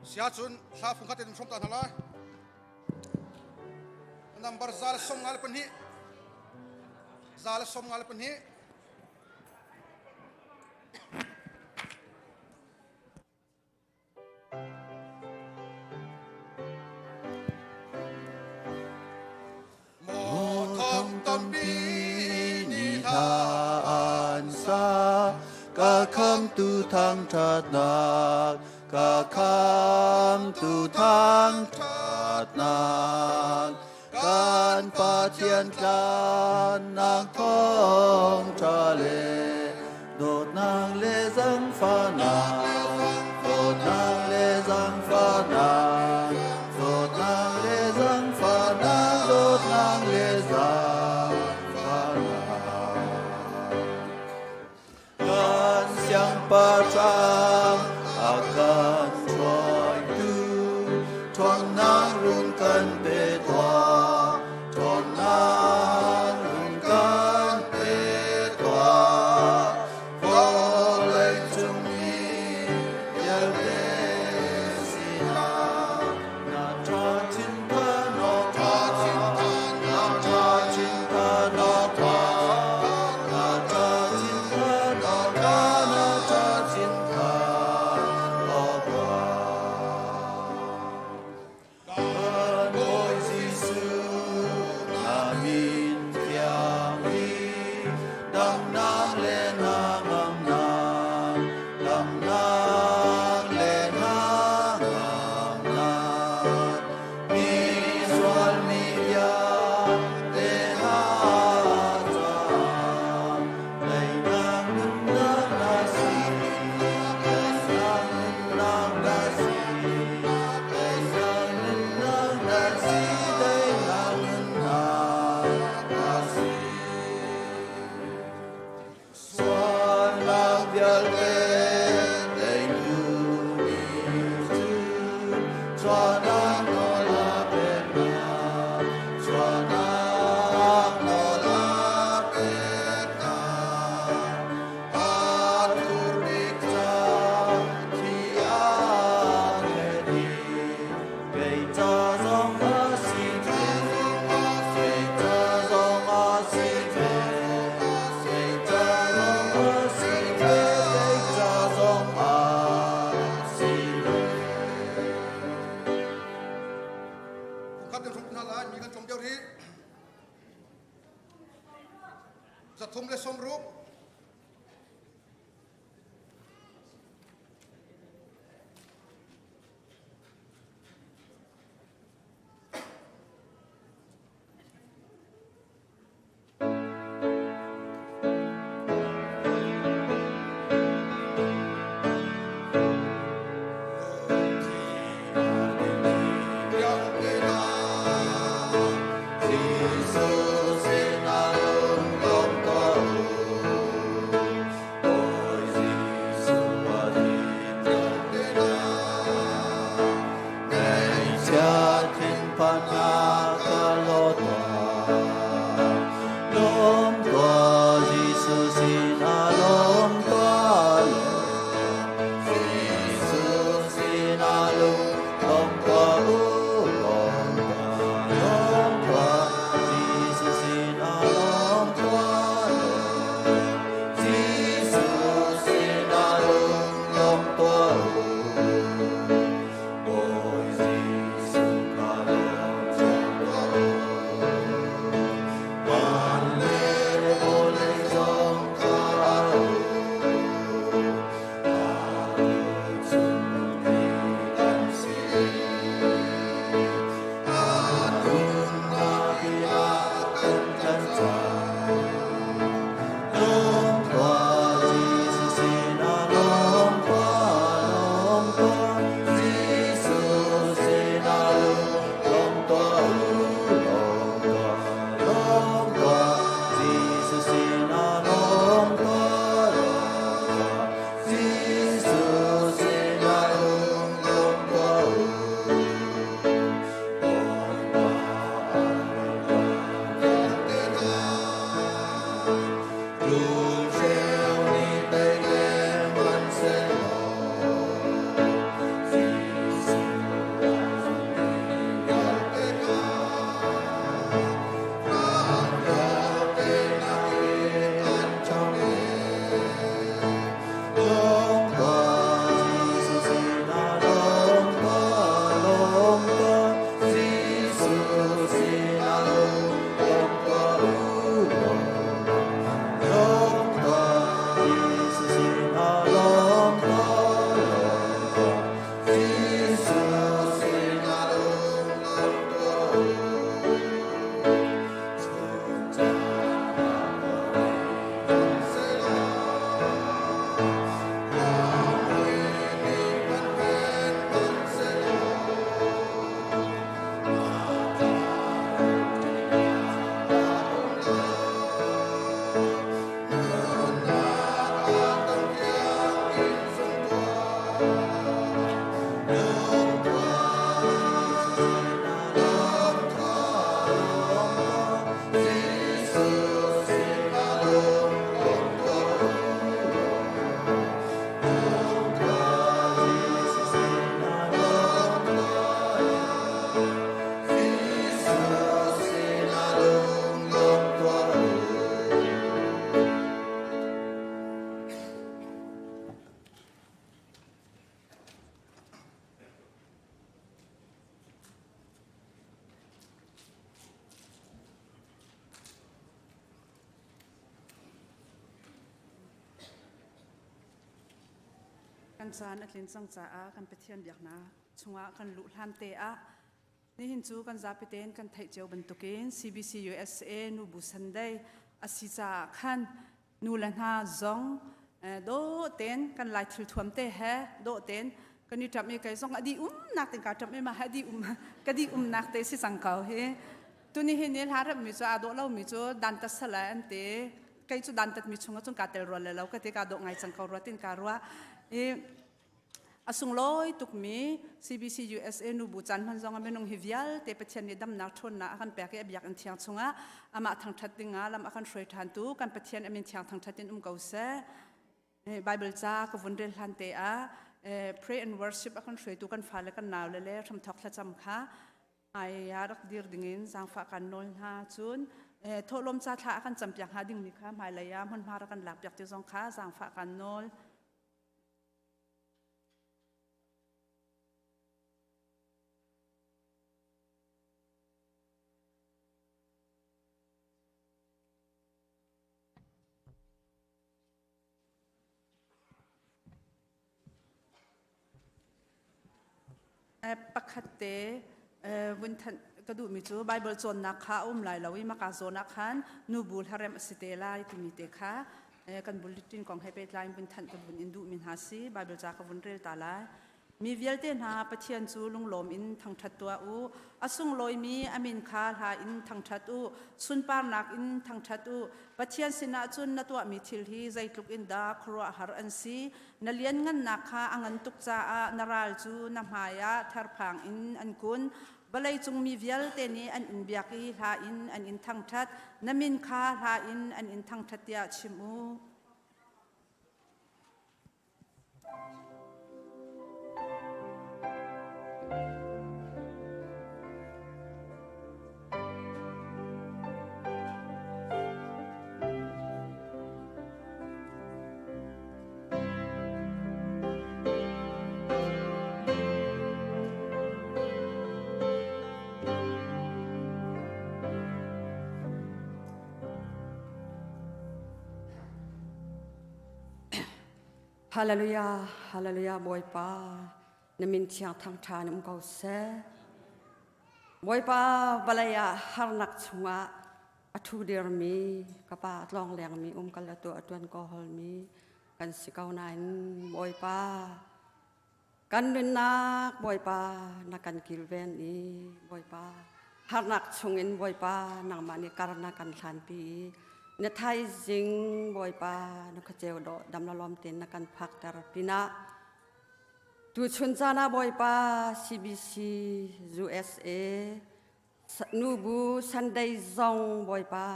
sia chun hla phung khatin som ta thala number zal som ngal pan hi zal som ngal pan hi tu thang chát nạc cả kham tu thang chát nạc can pa thiên can nàng thong cha lệ đột nàng lệ giang pha nàng đột nàng lệ giang pha nàng đột nàng lệ giang pha nàng đột nàng lệ giang pha nàng can siang pa trang akan troi tu thong nàng run can bê toa thong nàng run can bê toa vô lên chung mi yel bê sina na cha chin ta no ta na cha chin ta no ta na cha chin ta no ta na cha chin ta no ta ơn ôi Giêsu namin tiang đam nang lên hang am nang đam nang lên hang am nang mi sol mi ya te ha ta lấy nang nang na si lấy nang na si lấy nang na si lấy nang na si Xuân lang vial lên đầy lưu ý cho nàng nó là bên nhà cho nàng nó là bên nhà an kur bích cha thì an đi về cha dòng á xin về cha dòng á xin về cha dòng á xin về cha dòng á xin về khát đến som thala mi kan chom deu ri za thum le som ru Jesus in alone gom กันจานอัดลินสังจ้ากันไปเทียนเบียกนะชงกันลุลามเตะนี่หินจูกันจะไปเต้นกันไทยเจ้าบรรทุกิน CBC USA นูบุสันได้อาศิจาขันนูลันฮาจงโดเต้นกันไล่ทิลทวมเตะแฮโดเต้นกันนี่จับมีใครส่งอดีนักเต้นการจับมีมาอดีก็ดีนักเตะสิสังเขาเฮตัวนี้เห็นเนี่ยหารับมีจูอาโดเรามีจูดันตัสละอันเตะใครจูดันตัดมีชงก็จงการเตลรัวเลยแล้วก็เตะการโดไงสังเขารัวตินการัวอาสุงลอยตุกมี CBC USA นูบุจันมันจงอเมนงฮิวิลเตปเทียนนี่ดำนักชนนะอากันแปลกเบียกอันเทียงชงอามาทางทัดดิงลำอากันช่วยทันตุกันปเทียนอเมนเทียงทางทัดดินเกาเสไบเบิลจ้าก็วันเดลทันเตะpray and worship อากันช่วยตุกันฟ้าและกันหนาวเล่ๆทำทอกละจำค่ะไอยารักดีร์ดิ่งสังฝากันนนหาจุนโทลมจ้าท่าอากันจำเปียกหาดิ่งนี่ค่ะหมายเลยยามมันมารักกันหลับเปียกที่สองค่ะสังฝากันนนปกติวันทันกระดูมิจูไบเบิลโซนนักข่าวหลายเราวิมากาโซนักขันนูบูลฮาร์เรมสเตล่าที่มีเตค่ะกันบุลตินของให้เป็นไลน์วันทันกับวันอินดูมินฮาซีไบเบิลจากวันเรลตาลามีเวลเตนหาปะเทียนจูลุงลมอินทางทัดตัวอาสุงลอยมีอามินคาหาอินทางทัดสุนปาร์นักอินทางทัดปะเทียนสินาจุนนัตัวมีทิลฮีใจลุกอินดาครัวฮาร์อันซีนเลียนงันนักค่ะอังันตุกจ้านารลจูนามายาทาร์พังอินอันกุนบลายจงมีเวลเตนีอันอินเบียกีหาอินอันอินทางทัดนามินคาหาอินอันอินทางทัดยาชิมู ฮาเลลูยาฮาเลลูยาบอยปานมินเชียงทางทานเกาเสบอยปาบาลายาฮาร์นักชงะอัทุเดียร์มีกะปาลองแรงมีกันละตัวอตวนกอฮอลมีกันสิเกาไนบอยปากันดินนักบอยปานักกันกิลเวนอีบอยปาฮาร์นักชงอินบอยปานังมานิการนักกันทันปีเนไทยจิงบอยปานักเจ้าดดำละลอมเต็นนักการพักตาปินะตูชุนจานาบอยปา CBC USA นูบูซันเดย์ซองบอยปา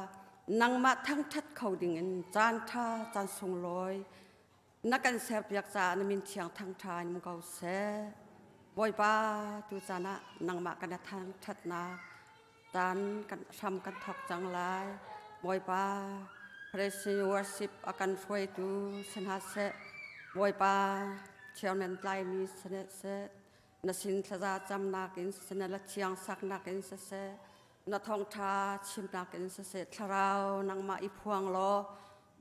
นังมาทั้งทัดเขาดิ่งจานท่าจานทรงลอยนักการเสียบยักษ์จานมินเชียงทั้งทานมุกเอาเสบอยปาตูจานะนังมากันทั้งทัดนาจานกันทำกันทักจังไรบอยปา Praise and worship อาการช่วยตูสนาเสบอยปาเชียวเมนไลมีสเนเสนสินทราจำนักอินสเนละเชียงสักนักอินเสนทองทาชิมนักอินเสทราวนังมาอีพวงโล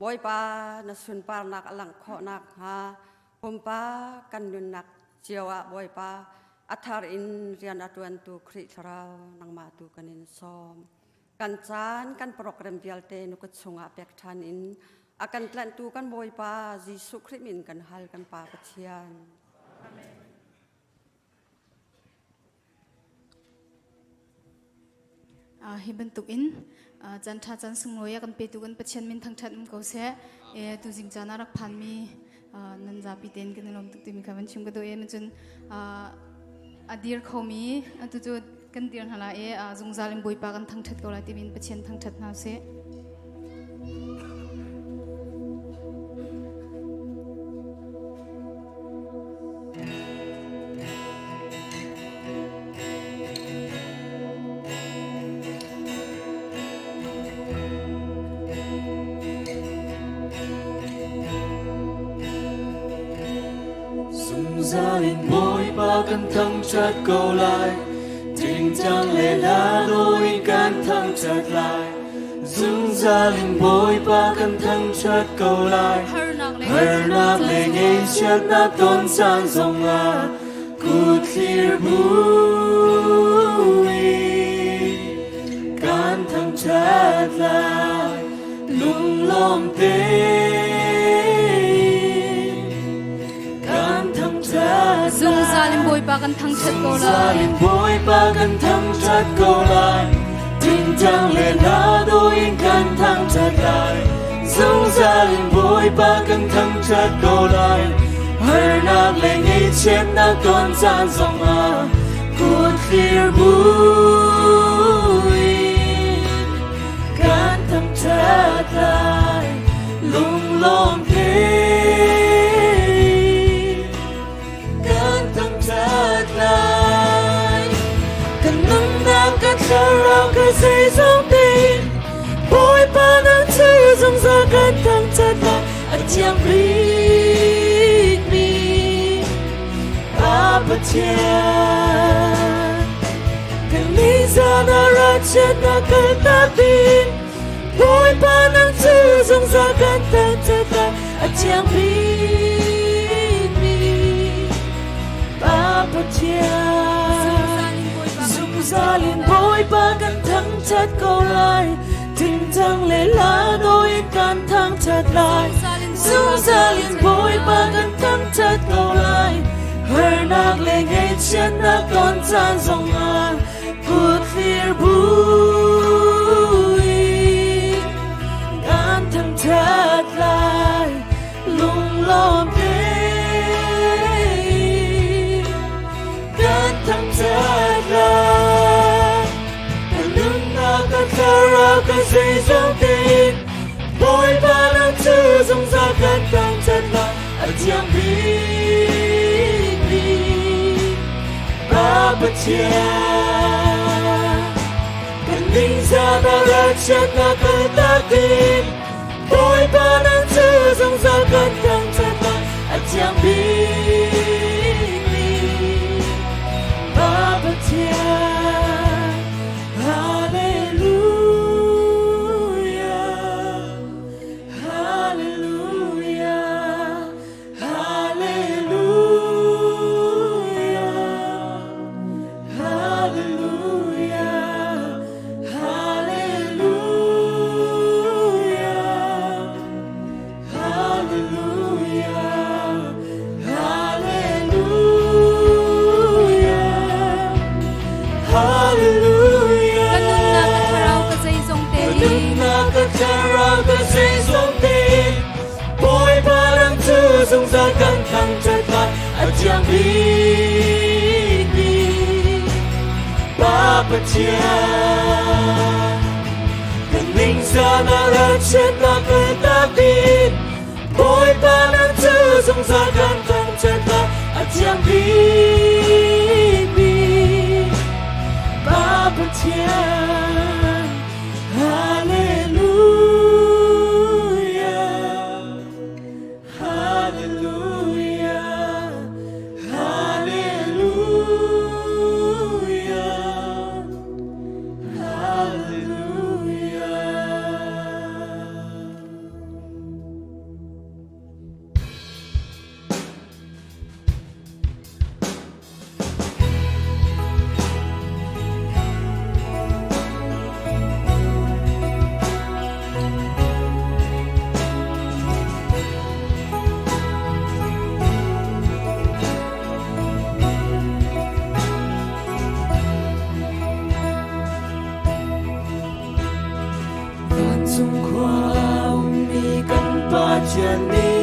บอยปานสุนปานักอลังขอนักฮาผมปากันยุนนักเจียวบอยปาอัฐารอินเรียนอัตวันตูคริทราวนังมาตูกันอินซอมกันจานกันโปรแกรมเดียลเตนุกชงอาเปกทานอินอากันแกลนตูกันบอยปาจีสุคริมินกันฮัลกันปาปะเชียนฮิบันตุกอินจันทาจันสงโลยกันเปตุกันปะเชียนมินทั้งชัดมุกเอาเสตูจิงจานารักพันมีนันจาปีเตนกันลมตุกตุมิคาวันชิมกันตัวมันจนอดีร์เขามีตุจุกันเดียนฮาลาจงซาลิมบอยปากันทั้งชัดก็ลายที่มินปะเชียนทั้งชัดนาเสgia đình mỗi ba căn thăng chặt cầu lại tình chẳng lẽ là đôi căn thăng chặt lại dừng gia đình mỗi ba căn thăng chặt cầu lại Her nak le ngay chat nak ton san zong a Good clear bui Kan thang chat lại lung lom tê Kan thang chat Zung zalim boy pa kan thang chat ko Gia lai đình bối ba gần thăng chặt câu lại Tình trạng lệ lá đôi in căn thăng chặt lại Giống gia đình bối ba gần thăng chặt câu lại Hãy nạc lệ ngay chết nạc con gian dòng à Cuốn khir bụi Căn thăng chặt lại lung lom thế Căn thăng chặt lại Cần nâng nang các cha rao các dây dòng tin Bối ba nang chơi dòng ra căn thăng chặt lại Ở chàng rít mi Ba bà chàng Cần lý ra na ra chết na cần ta tin Bối ba nang chơi dòng ra căn thăng chặt lại Ở chàng rít mi Ba bà chàng Dung ra liền bối ba căn thăng chặt câu lại Tình thăng lệ lá đôi căn thăng chặt lại Dung ra liền bối ba căn thăng chặt câu lại Hãy nạc lệ ngay chết nạc con gian dòng à Cuộc phiền bụi Căn thăng chặt lại lung lom Căn thăng chặt lại Cần nâng nạc các cha rao các dây dòng tin Bối ba nang chữ dòng ra căn thăng chặt lại Ở chàng biết đi Ba bà chàng Cần ninh ra ta ra chết na cần ta tin Bối ba nang chữ dòng ra căn thăng chặt lại Ở chàng biết đi Ba bà chàng Hallelujah Hallelujah Hallelujah Hallelujah Hallelujah Hallelujah Hallelujah Kanung na ka tharaw ka zay zong te Bối ba đang chữ dòng ra căng thẳng chặt lại Ở chàng biết đi Ba bà chàng Cần ninh ra na ra chết na cơ ta tin Bối ba đang chữ dòng ra căng thẳng chặt lại Ở chàng biết đi Ba bà chàng Hallelujah Hallelujah Hallelujah Dung khoa mi kan pa chani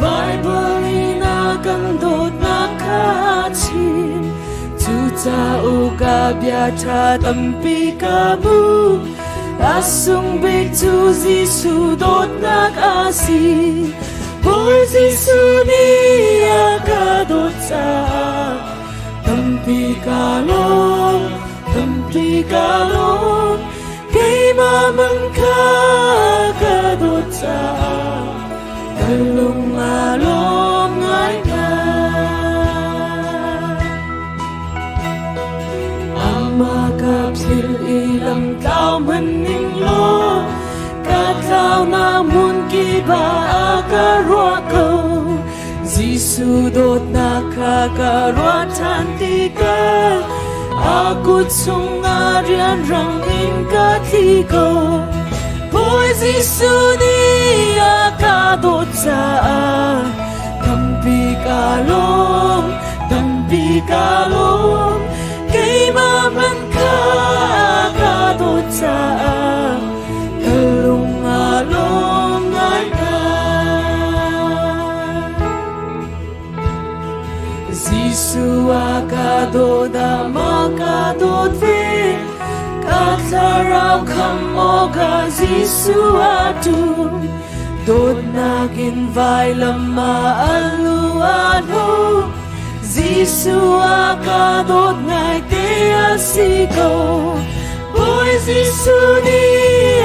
Bible na kan dot na ka chin Tu cha u ka bia cha tampi ka mu Asung big tu Jisu dot na ka si Boy Jisu ni ka dot cha Tampi ka long Kay mamang ka dot cha Kalung along ay ka Ama kapsil ilang tao maning lo Kat tao na mun ki ba akarwa ko Jisu dot na kakarwa tantika aku tsunga rian rang in katiko Boy Jisu ni akadot sa tampi kalom kay maman ka akadot sa kalung along ay ka Jisu akadot amakadot ve Kataraw kamoga Jisu atum Dod nagin vai lama aluano Jisu akadot ngay te asiko Boy Jisu ni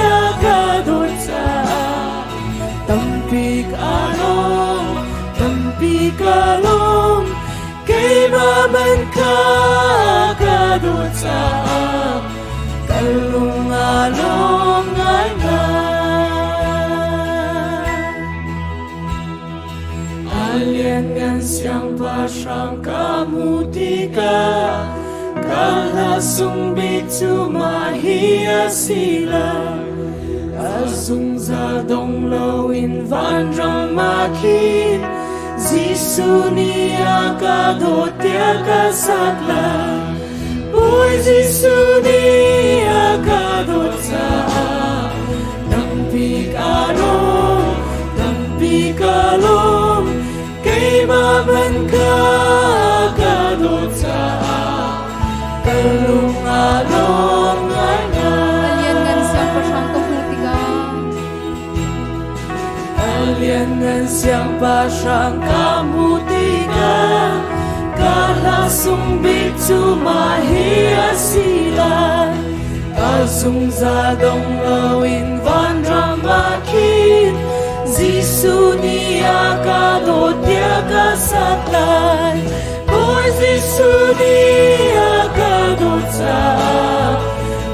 akadot sa tampik alom kay maman ka akadot sa kalung along ay Aliangan siyang pasyang kamutika Kalasong bitu mahiya sila Asung zadong lawin vandrang makin Jisu niya kadot ya kasakla Boy Jisu niya kadot sa Tampi kalom kay maman ka kadot sa kalung along ay nga Aliangan siyang pasyang kamutika Aliangan siyang pasyang kamutika Kalasong bitu mahiya sila Asung zadong lawin vandrang makin Jisu niya kadot ya kasatlay Boy Jisu niya kadot sa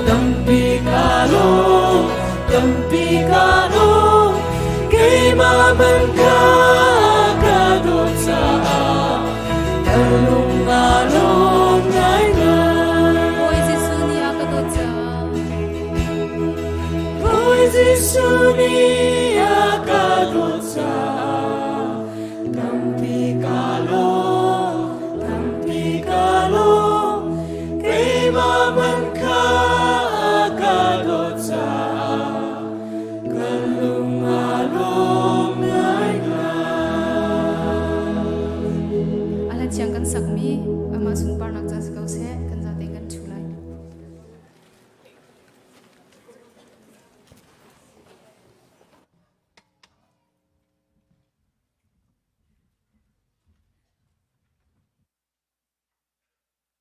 tampi kalom kay maman ka kadot sa kalung along ay nga Boy Jisu niya kadot sa Boy Jisu niya kadot sa tampi kalom kay maman ka kadot sa kalung along ay nga Alan siyang kan sakmi amasun parnak jas kause kan jate kan chulai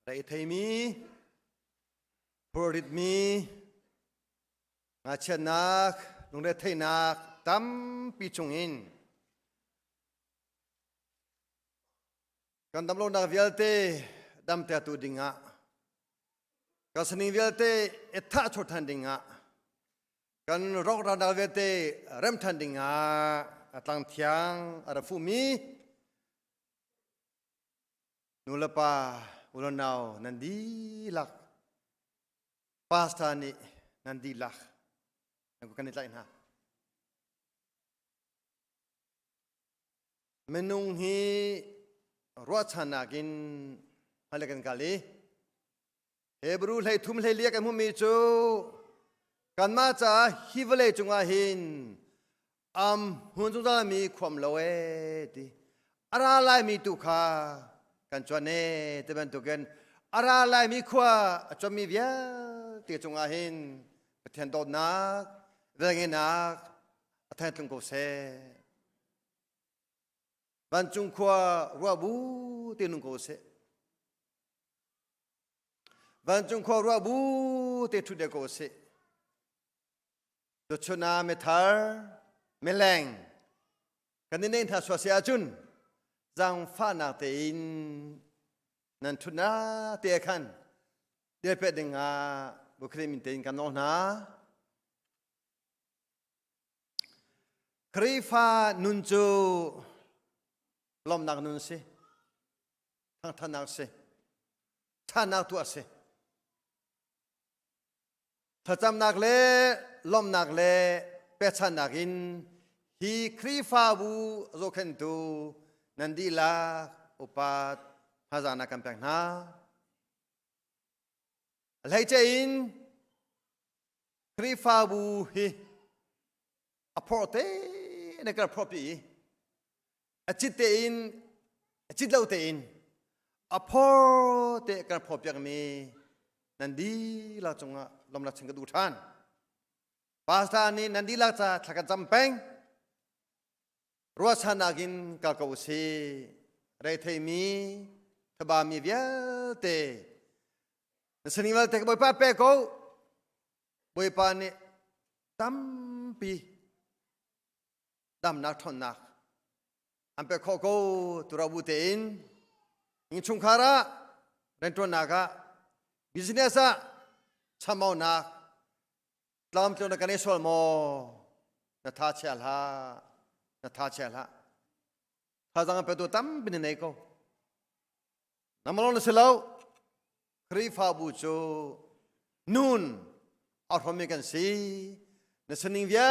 Rai thei mi Porit mi Nga chen nak Nung re thei nak Tam pi chung in Kan dam lo nak vialte Dam te tu dinga Kasani vialte Etha chotan dinga Kan rok ra nak vialte Rem tan dinga Atlang tiang Arafu mi Nulapa Ulanau nandi lak Pasta ni nandi lak Aku kanit lain ha Menung hi Ruachanakin Halakan kali Hebrew lay tum lay liak amu micu Kan maca hivale chungahin Hunjung mi kwam lawe di Aralai mi tukha Kan cuane teman tuken aralai mi kwa cumi via tiga cungahin petian dot nak vengen nak atan tunggu se bancung kwa ruabu tinunggu se bancung kwa ruabu titu deko se docuna metar meleng kan ini entah suasi ajun Zang fana tein nantuna tekan dia pedenga bukre mintain kan ona ครีฟ้านุนจูลมนักนุนสิทั้งท่านนักสิท่านนักตัวสิถ้าจำนักเล่ลมนักเล่เป็ดชันนักอินฮีครีฟ้าบูโรเคนตูนันดีลาอุปัตฮาจานักกันแปลงนาอะไรเจอินครีฟ้าบูฮีอพอร์เตนักกระพรปีอจิตเตอินอจิตเลวเตอินอพอร์เตกระพรปีอย่างนี้นันดีลาจงะลมละชิงกระดูท่านภาษานี้นันดีลาจะทักจำเป็นรัวชานากินกากอุสีเรทมีทบามีเวียเตนสนิวัลเตกบอยป้าเปโกบอยป้านี่ตั้มปีดำนักทนนักอันเปโคโกตุราบุเตอินอิงชุงคาระเรนตัวนักบิสเนสอะชามาวนักลามตัวนักเนสวลโมนัทาเชลฮานัทาเชลฮาถ้าจังเปตัวตั้มบินเนโกน้ำมันลงเสลาวครีฟาบูโจนูนอัลฮอมิกันซีนสนิงเวีย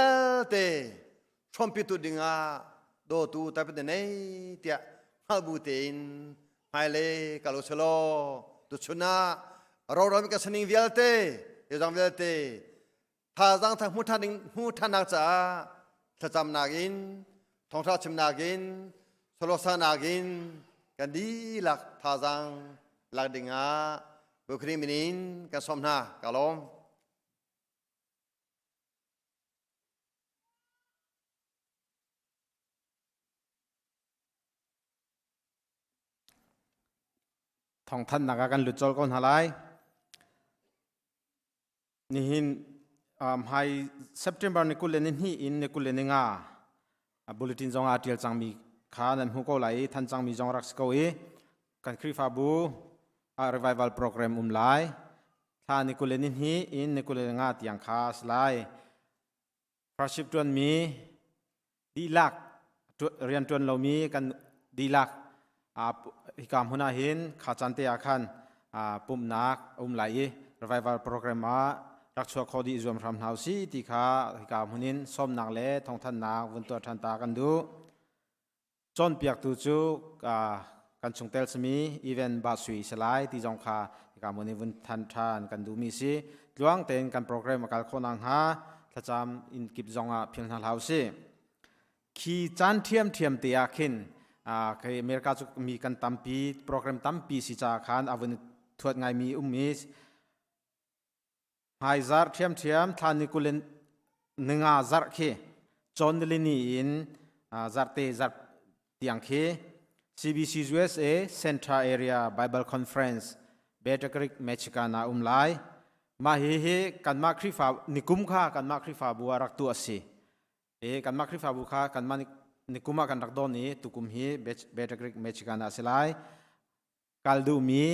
เตชมพิตุดิงาโดตูแต่เป็นเนเตียฮัลบูเตนไฮเลกาลุเซโลตุชุนาเรามิกันสนิงเวียเตยจังเวียเตถ้าจังทั้งหูท่านักจ้าถ้าจำนากินทองท้าชิมนากินสโลสานากินกันดีหลักท่าจังหลักดิงาบุคลิมินินกันสมนากาลมทองท่านนักกันหลุดจอลก่อนหาไลนี่หินให้เซปเทมเบอร์นี่กุเลนินฮีอินนี่กุเลนิงาบุลเลตินจงอาทิลจังมีขานันหุกเอาไหลท่านจังมีจงรักสกเอากันคริฟาบูrevival programไลท่านี่กุเลนินฮีอินนี่กุเลนิงาที่ยังขาสไลพระชิปจวนมีดีลักเรียนจวนเรามีกันดีลักฮิกามหุนาหินขาจันเตียขันปุ่มนักไหล revival program มารักชัวคดีจวมทำหาวซีที่ขาฮิกามหุนินส้มนักเล่ทองท่านนักวันตัวทันตากันดูจนเปียกตูจูกันชงเตลสมีอีเวนต์บาสุยสลายที่จงขาฮิกามหุนินวันทันทานกันดูมีซีหลวงเต็นกันโปรแกรมการโคนังหาถ้าจำอินกิบจงเพียงทันหาวซีขีจันเทียมเตียขินเคยอเมริกาจะมีกันตั้มปีโปรแกรมตั้มปีสิจาขันอาวันทวดไงมีมิสไฮซาร์เทียมทานิกุเลนหนึ่งซาร์เคจอนลินีอินซาร์เตซาร์เตียงเค CBC USA Central Area Bible Conference เบตกริกเม็กซิกันไลมาเฮกันมาคริฟานิกุมค่ากันมาคริฟาบัวรักตัวสิกันมาคริฟาบุค่ากันมานิคุมากันรักโดนี้ตุกุมฮีเบตกริกเม็กซิกันอาเซลัยกัลดูมี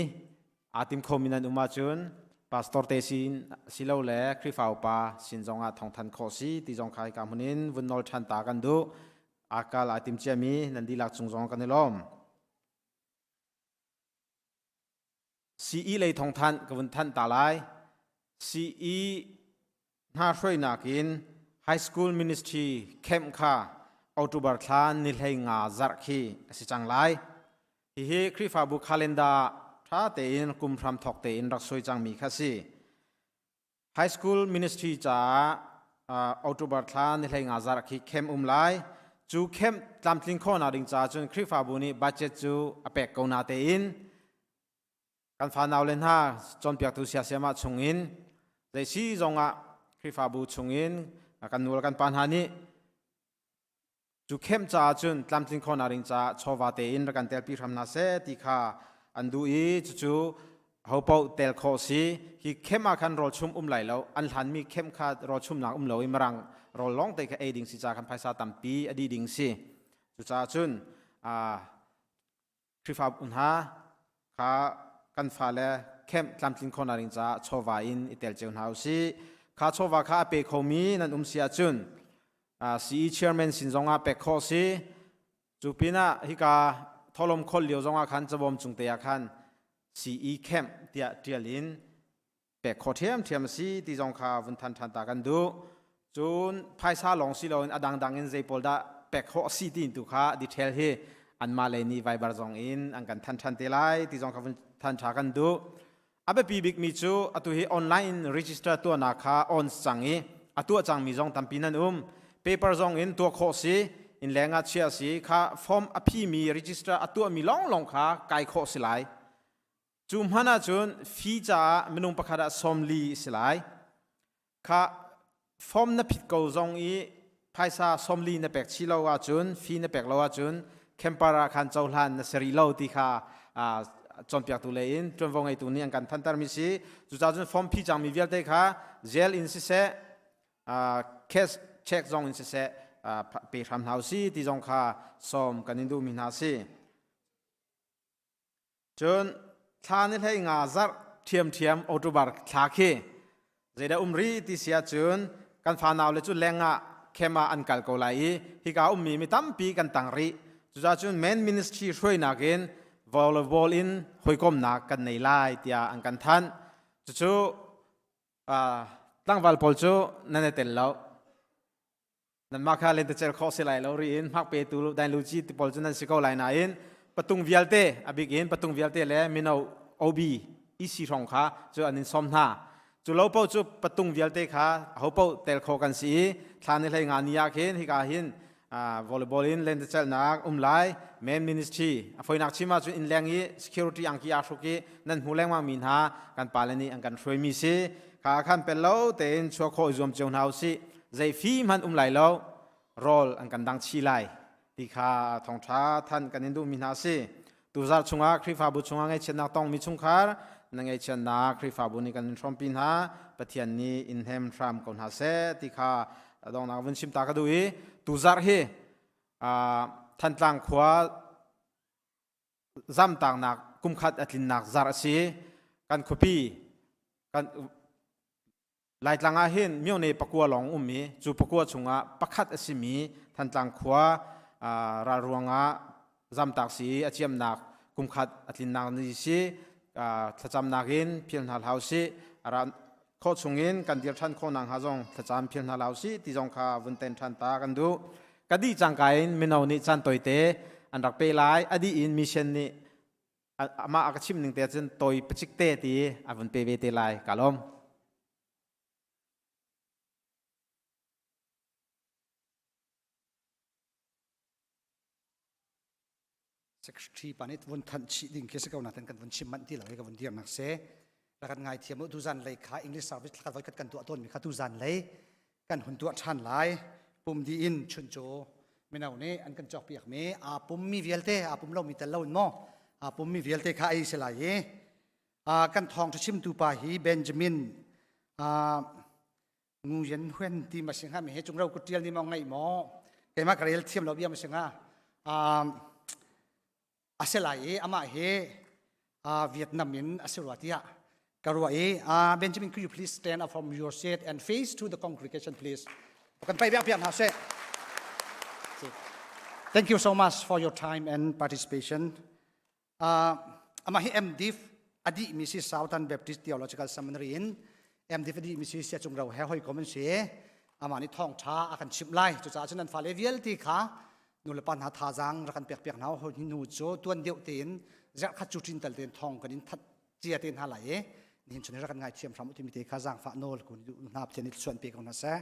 อาติมคอมินันอุมาจุนพาสตอร์เตซินสิเลวเล่คริฟาวปาสินจงอาทองทันโคซีที่จงขายกามุนินวุนนอลชันตากันดูอากาลอาติมเจมีนันดีลักจงกันนิลมซีอีเลยทองทันกับวุนทันตาไลซีอีน่าช่วยนักินไฮสคูลมินิสทรีเข้มข้าออตุบัตลานนิลเฮงาซาร์คีสิจังไลฮีคริฟาบุคาเลนดาท้าเตอินกุมพรำทอกเตอินรักสวยจังมีค่ะสิไฮสคูลมินิสทรีจ้าออตุบัตลานนิลเฮงาซาร์คีเข้มไลจูเข้มตามทิ้งข้อนาดิงจ้าจนคริฟาบุนี่บัจเจจูอเปกกนาเตอินกันฟ้านาวเลนฮาจนเปียกตุเสียเสียมาชงอินเดซี่จงอ่ะคริฟาบุชงอินกันนูลกันปัญหานี้จูเข้มจ้าจุนตามทิ้งข้อนาดิงจ้าชอบว่าเตอินรักันเตลปีทำนาเซติขาอันดูอีจูเขาเป่าเตลโคซีที่เข้มมาคันรอชุมไหลแล้วอันหันมีเข้มขารอชุมหนักเหลวอิมรังรอร้องแต่แค่ดิ่งสิจ้าคันภาษาตัมปีอดีดิ่งสิจูจ้าจุนคริฟาบุนฮาขากันฟ้าเลเข้มตามทิ้งข้อนาดิงจ้าชอบว่าอินเตลเจ้าหน้าซีขาชอบว่าขาเปโคมีนั่นเสียจุน CE chairman สินจงอาเป็กข้อสิจูปีน่ะฮิกาทอลมคนเหลียวจงอาคันจะบอมจุงเตียคัน CE camp เตียลินเป็กข้อเทียมสิที่จงคาวันทันตากันดูจูนภายซาหลงสิโลนอดังอินเจปอลดาเป็กข้อสิที่ตุคาดีเทลเฮอันมาเลนีไวบาร์จงอินอันกันทันเตลัยที่จงคาวันทันตากันดูอาเบปีบิกมีจูอตุเฮออนไลน์รีจิสเตอร์ตัวนาคาออนจังเออตัวจังมีจงตัมปีนันpaper จงอินตัวข้อสิอินแรงอาเชียสิข้าฟอร์มอภิมีรีจิสเตอร์อตัวมีลองข้าไกข้อสิไลจูมฮานาจูนฟีจ้ามินุงประคาดสมลีสิไลข้าฟอร์มนับผิดกูจงอีภายซาสมลีนับเป็กชิลาวาจูนฟีนับเป็กลาวาจูนเคมปาราคันเจ้าหลานนัสรีลาวที่ข้าจนเปียกตุเลอินจนวงไอตุนี้อันกันทันตามิสิจุดจ้าจูนฟอร์มพี่จังมีเวลเตข้าเจลอินสิเซเคสเช็คจงอินสิเซไปทำหาสิที่จงข้าสมกันอินดูมินาสิจนท่านี่ให้งาซักเทียมออตุบาร์ทาเคเจดารีที่เสียจนกันฟานาวเลจุแรงอ่ะเข้มาอันกัลโกไลฮิกามีตั้มปีกันตังรีจุดจนเมนมินิสทรีช่วยนักเองวอลเลย์บอลอินหอยกลมนักกันในไล่ที่อันกันทันจุดตั้งวอลเลย์บอลจูนั่นเองแล้วนั่นมาค่ะเล่นแต่เจอข้อสิไลแล้วรีอินพักเปตูได้ลูจิที่บอลจูนั่นสิเขาไลน่าอินปตุงวิลเตอบิกอินปตุงวิลเตเลยมินเอาโอบีอีซีทองค่ะจูอันนี้สมท่าจูเล่าเป้าจูปตุงวิลเตค่ะเขาเป้าเตลโคกันสิท่านนี่ให้งานนี้ยากเห็นฮิกาหินวอลเลย์บอลอินเล่นแต่เจอนักไลเมนมินิสทรีฝอยนักชิมาจูอินแรงอีสกิลตี้อังกีอาชุกีนั่นหูแรงมามินหากันปาเลนี่อันกันช่วยมีสิข้าขันเป็นเล่าแต่อินชัวโคจวมเจ้าหน้าสิใจฟีมันไลแล้วรอลอันกันดังชีไลที่ข้าทองช้าท่านกันอินดูมินาสิตุจาร์ชงอาคริฟาบุชงอาไงเช่นนักต้องมีชงคาร์นั่งไงเช่นนักคริฟาบุนี่กันชมปินหาปะเทียนนี้อินเฮมทรัมคนหาเซที่ข้าดองนักวินชิมตากระดูอีตุจาร์เฮท่านต่างขวาจำต่างนักกุมขัดอัตลินนักจาร์สีกันคุปีกันหลายต่างอาเห็นมีในปะกัวหลงมีจูปะกัวชงอาปะขัดอสิมีท่านต่างขวาราดวงอาจำตักสีอาเจียมนักกุมขัดอัตลินนักนิสิถ้าจำนักอินเพียงหาเหาสิอาโคชงอินกันเดียร์ท่านโคนังหาจงถ้าจำเพียงหาเหาสิที่จงข้าวันเต็นท่านตากันดูกดีจังกายมินเอานิจันตัวเตอันรักเปลายอดีอินมิเชนนี่มาอักชิมหนึ่งเตจันตัวปจิกเตตีอาวันเปเวเตลายกาลมที่ปานิดวันทันชิดิ่งเคสเก่าหน้าทันกันวันชิมมันที่เราให้กับวันเดียมนักเสแล้วกันไงเทียมตุจันเลยค่ะอังกฤษสาววิทย์กันไว้กันตัวต้นมีค่ะตุจันเลยกันหุ่นตัวชันหลายปุ่มดีอินชุนโจไม่เอาเนี่ยอันกันจอกเปียกเมปุ่มมีเวลเตปุ่มเรามีแต่เราหม้อปุ่มมีเวลเตค่ะไอ้เสลายกันทองจะชิมตูปาฮีเบนจามินงูยันเว้นที่มาเสียงฮะมีเหตุจงเรากุฏิลนี่มองไงหมอแกมากระเรลเทียมเราเบี้ยมาเสียงฮะอาเซลายอามาเฮเวียดนามินอาเซลวาติยะการว่าเบนจามิน could you please stand up from your seat and face to the congregation please กันไปเบี้ยฮะเซ Thank you so much for your time and participation อามาเฮMDiv อดีมิสิส Southern Baptist Theological Seminary in MDiv อดีมิสิเสียจงเราให้หอยคอมเมนเสียอามานี่ท่องช้าอากันชิมไล่จุดจ้าฉะนั้นฟาเลเวียลที่ขานูเลปันหาทาจังรักันเปียกๆหนาวหอยนูโจตัวเดียวเตียนจะขัดจุดจินตัลเตียนทองกันนินทัดเจียเตียนหาไหลนี่เห็นชนรักันง่ายเทียมสามอุทิมิเตข้าจังฝาโนลกุนนาบเทียนิส่วนเปียกของนัสเซ่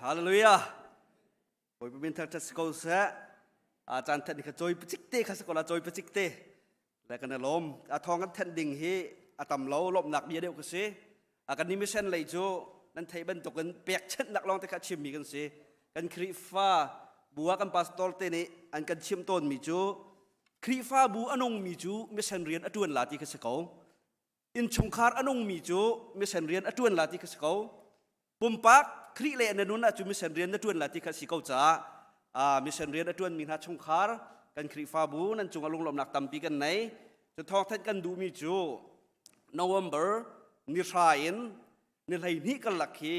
ฮาเลลูยาโอยเป็นทัศน์สกอลเซ่อาจารย์ท่านนี่ก็จอยปจิกเตข้าสกอลจอยปจิกเตและกันลมอาทองกันแทนดิ่งฮีอาตำเล่าลมหนักเบียเดียวกันสิอากันนิมิเซนเลยจูนั่นไทยบรรทุกกันเปียกเช่นหนักลองแต่ขัดชิมมีกันสิกันครีฟ้าบัวกันพาสตอร์เตนี่อันกันชิมต้นมีจูครีฟ้าบัวอนงมีจูมิเซนเรียนอดวนลาติขัดสกอลอินชงคาร์อนงมีจูมิเซนเรียนอดวนลาติขัดสกอลปุ่มปักครีเลนนุนอาจูมิเซนเรียนอดวนลาติขัดสกอลจ้ามิเซนเรียนอดวนมีนาชงคาร์ กันคริฟาบูนั่นจงอารมณ์ลมหนักตำปีกันไหนจะทองท่านกันดูมีจู November นิชาอินนิไลนี้กันหลักที่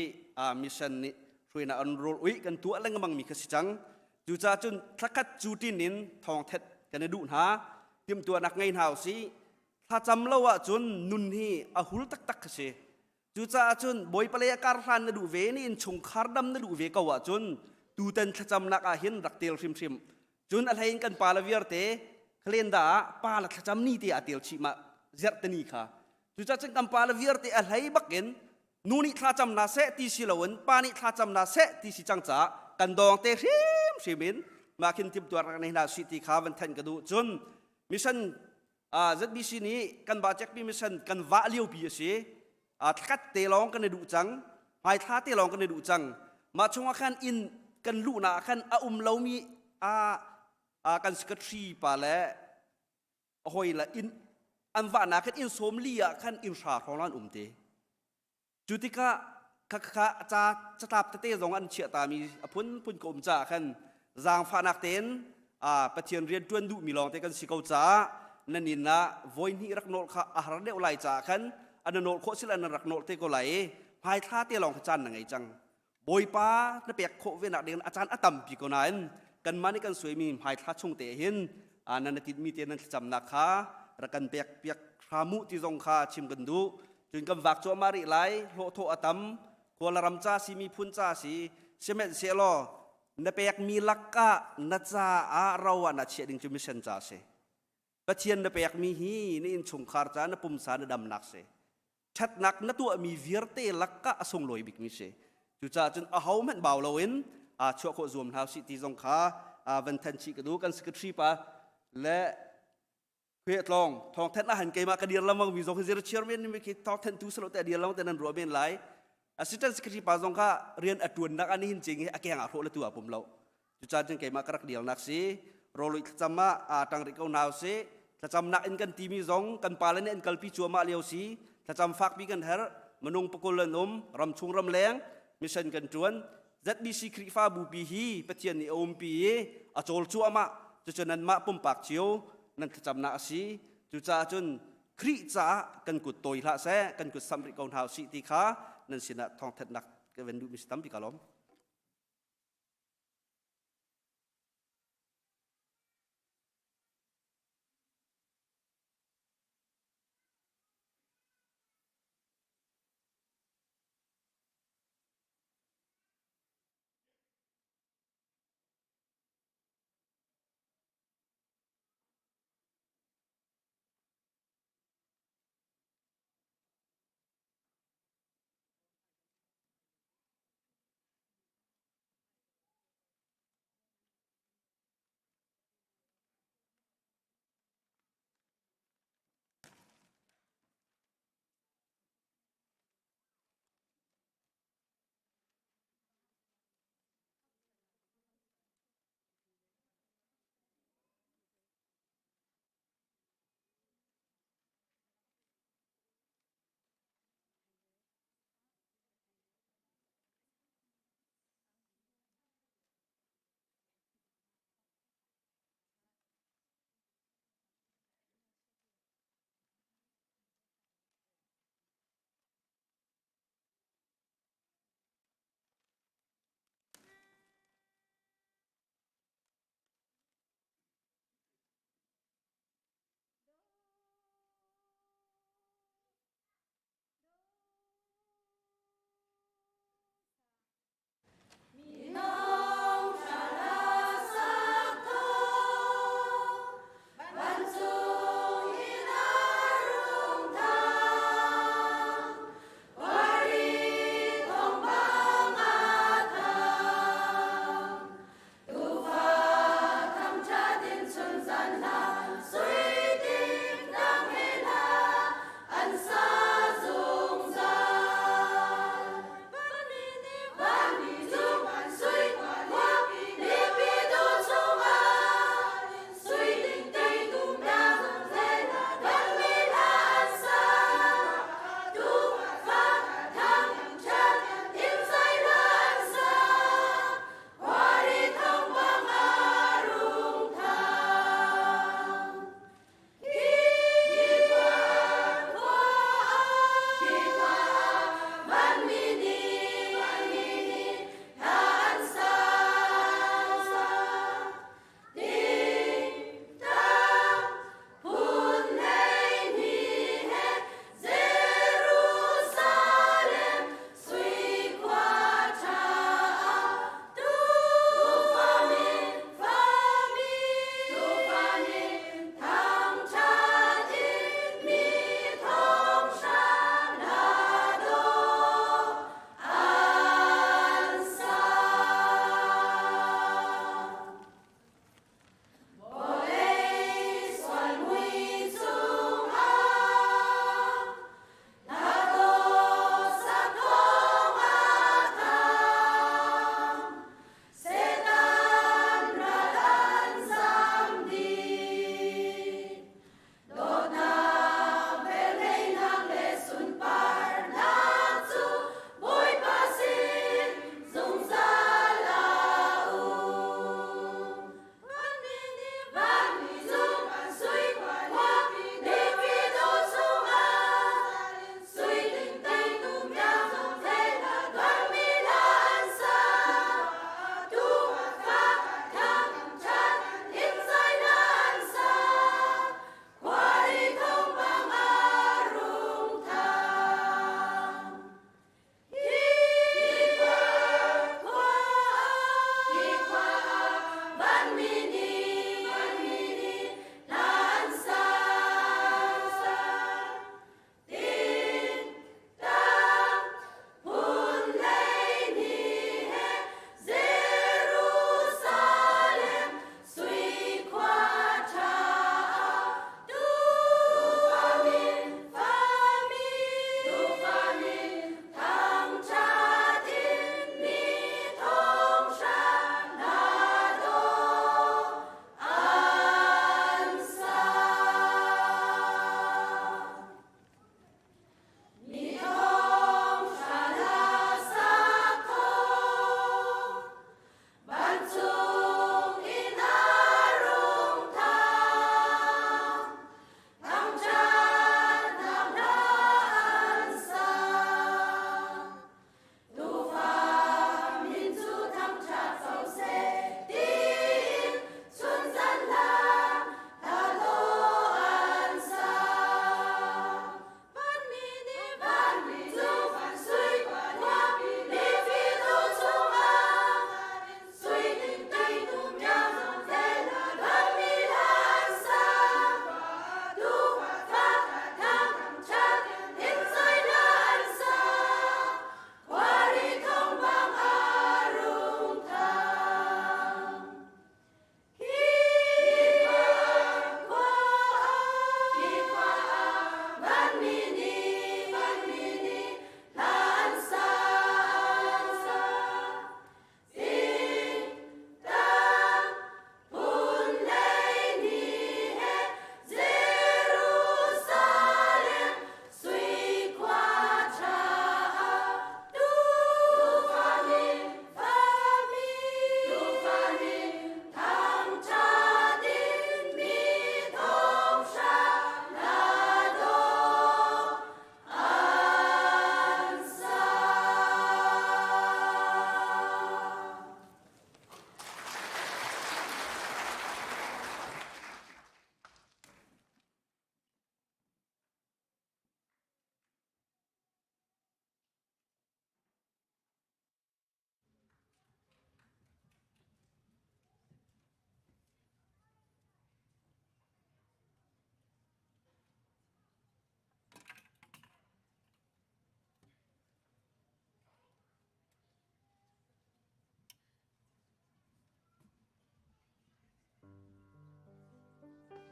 มิชชันนี้ช่วยน่าอันโรลอุ้ยกันตัวอะไรก็มังมีกสิจังจูจ่าจนทักกัดจูตินินทองเท็ดกันดูหาเตรียมตัวนักไงหาวสิถ้าจำแล้วว่าจนนุนฮีอาหุลตักตักเสจูจ่าจนบอยเปลยการฟันนดูเวนี่อินชงคาร์ดัมนดูเวกว่าจนตูเต็นถ้าจำนักอาหินรักเตียลชิมจนอะไรกันปาลาเวียร์เตเคลนดาปาลถ้าจำนี่เตอาเตียลชิมาเจตนี่ค่ะจูจ่าจนกันปาลาเวียร์เตอะไรบักเก็นนูนี่ถ้าจำนาเสตีสิลวันปานี่ถ้าจำนาเสตีสิจังจ้ากันดองเตชิมินมาคินทิมตัวรักในนาสิติขาวันทันกระดูจนมิชันZBC นี้กันบาเจ็กมิชันกันวะเลี้ยวปีเสียทัดเตลองกันในดูจังหายท่าเตลองกันในดูจังมาชงอาคันอินกันลูนาคันเรามีกันสกัดชีปาและหอยละอินอันว่านาคันอินสมลีคันอินชาของร้านเตจุติกะข้าจะตับเตะรงอันเฉียตามีพุ่นกลมจ่าคันจางฟานักเต็นปะเทียนเรียนจวนดูมีลองเตกันสิเกาจ่านั่นนี่นะวอยนี่รักโนข้าอาหารเดียวไหลจ่าคันอันโนโคสิลันรักโนเตก็ไหลภายท่าเตลองขจันยังไงจังบอยป้านั่นเปียกโคเวนักเดียนอาจารย์อตัมปีก็นั้นกันมาในกันสวยมีภายท่าชงเตหินนั่นติดมีเตียนนั่นจำนักขารักกันเปียกขามุที่ทรงขาชิมกันดูจนกำวักจัวมาริไลโลโทอตัมกัวลารำจ้าสีมีพุนจ้าสีเชเมเซโลนเปียกมีลักกะนัจาเราวนัดเชียดิงจุมิเซนจ้าเสปะเทียนนเปียกมีฮีนี่อินชงคาร์จานปุ่มสารดำนักเสชัดนักนัตัวมีวิร์เตลักกะส่งลอยบิกมิเสจุจ้าจนเอาเหมันเบาเราเองชัวโครวมท้าวสิติทรงขาวันทันชีกระดูกันสกัดชีปะและเพื่อลองทองแทนอาหารเกมากระเดียร์ละมังวิจงเจริญเชื่อเมนนี่ไม่คิดทองแทนทุสโลแต่เดียร์ละมังแต่นั้นรัวเมนไหลAssistant Secretary ปาจงข้าเรียนอัดวนนักอันนี้จริงๆอาเกงอาโรละตัวผมเราจุดจันเกมากระเดียวนักสิโรลิจำมาตังริกเอาหนาวสิถ้าจำนักอินกันทีมีจงกันปาเลนอินกัลปีชัวมาเลียวสิถ้าจำฟักปีกันเฮร์มนุงปกุลนมรำชุงรำแรงมิชันกันจวน ZBC คริฟ้าบูปีฮีปะเทียนนี่อมปีอาโจลชัวมาจุดนั้นมาปุ่มปากเชียวนั่นถ้าจำนักสิจุดจนคริจ้ากันกุดโตยละแซกันกุดสัมริกเอาหนาวสิติขานั่นสินะทองเท็ดนักเกวันดูมิสตัมปิกาลอม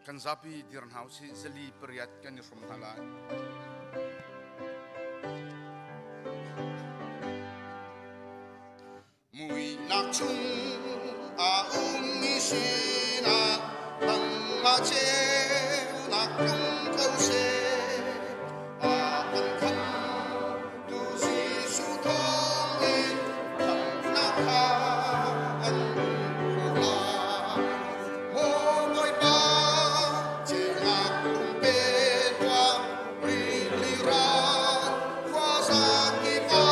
kan zapi diran hausi zali periat kan ni from hala mui nak chung a mi sina bang ma che nak chung câu se a kan kan tu si su thong in thang na kha an hu la mo moi ba che nak tung pe twa ri li ra kwa sa ki pa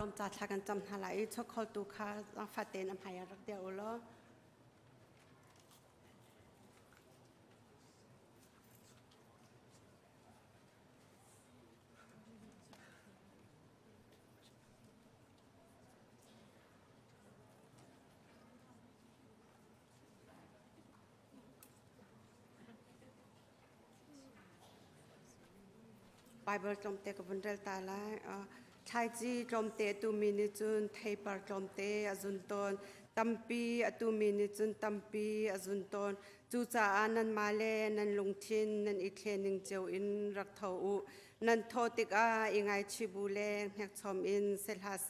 ลมจัดทากันจำหาไหลชกคอตูคาลังฟาเตนอภัยรักเดียวล้อ Bible จอมเตกับวันเดลตาไลชายจีจอมเตตูมินิจุนไทยปาร์จอมเตอจุนตนตัมปีตูมินิจุนตัมปีอจุนตนจูจาอานันมาเลนันลงทินนันอิเทนิงเจวอินรักเทาอุนันโทติกาอิงไอชิบูเลแฮกชอมอินเซลฮาเซ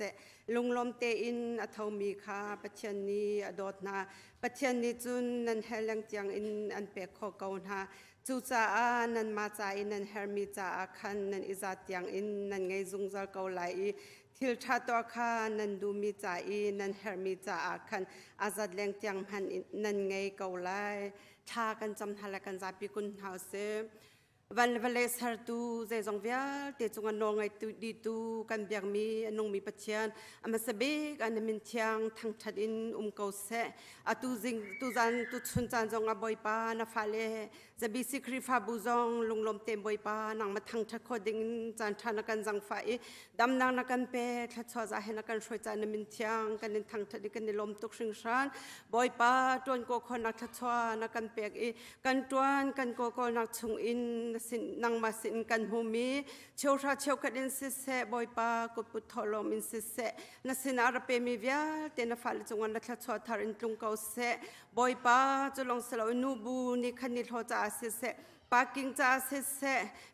ลุงลมเตอินอเทามีคาปัจจันนีอดอดนาปัจจันนีจุนนันเฮลังเจียงอินอันเปกโคเกานาจูจ่านันมาจ่าอินนันเฮร์มีจ่าคันนันอิจาตยังอินนันไงซุงจัลเกาไลทิลชาตัวคานันดูมีจ่าอินนันเฮร์มีจ่าคันอาจัดแรงเตียงหันนันไงเกาไลชากันจำทะเลกันจับปีกุนเฮาเซวันเลสฮาร์ตูเจจงเวียเตจงนองไอตูดีตูกันเบียงมีนงมีปัจจัยอามาสเบกอันมินเทียงทั้งชัดอินเกาเซอตูจิงตูจันตูชุนจันจงอบอยปานาฟาเลจะบิสิคริฟาบูจงลุงลมเต็มบอยปานังมาทั้งชัดโคดิงจันทานักันจังไฟดำนางนักันเปทัดชอจะเห็นนักันช่วยจันมินเทียงกันนินทั้งชัดกันนิลมตุกชิงชันบอยปาตวนโกคนนักทัดชอนักันเปกกันตวนกันโกโกนักชุงอินสินังมาสินกันหูมีเชียวชาเชียวกันอินสิเสบอยปากุปุทลมอินสิเสนัสินอาราเปมีเวียเตนฟ้าจงวันนักชอทารินตุงเกาเสบอยปาจะลงสลาวนูบูนิคันนิโทจาสิเสปากิงจ้าสิเส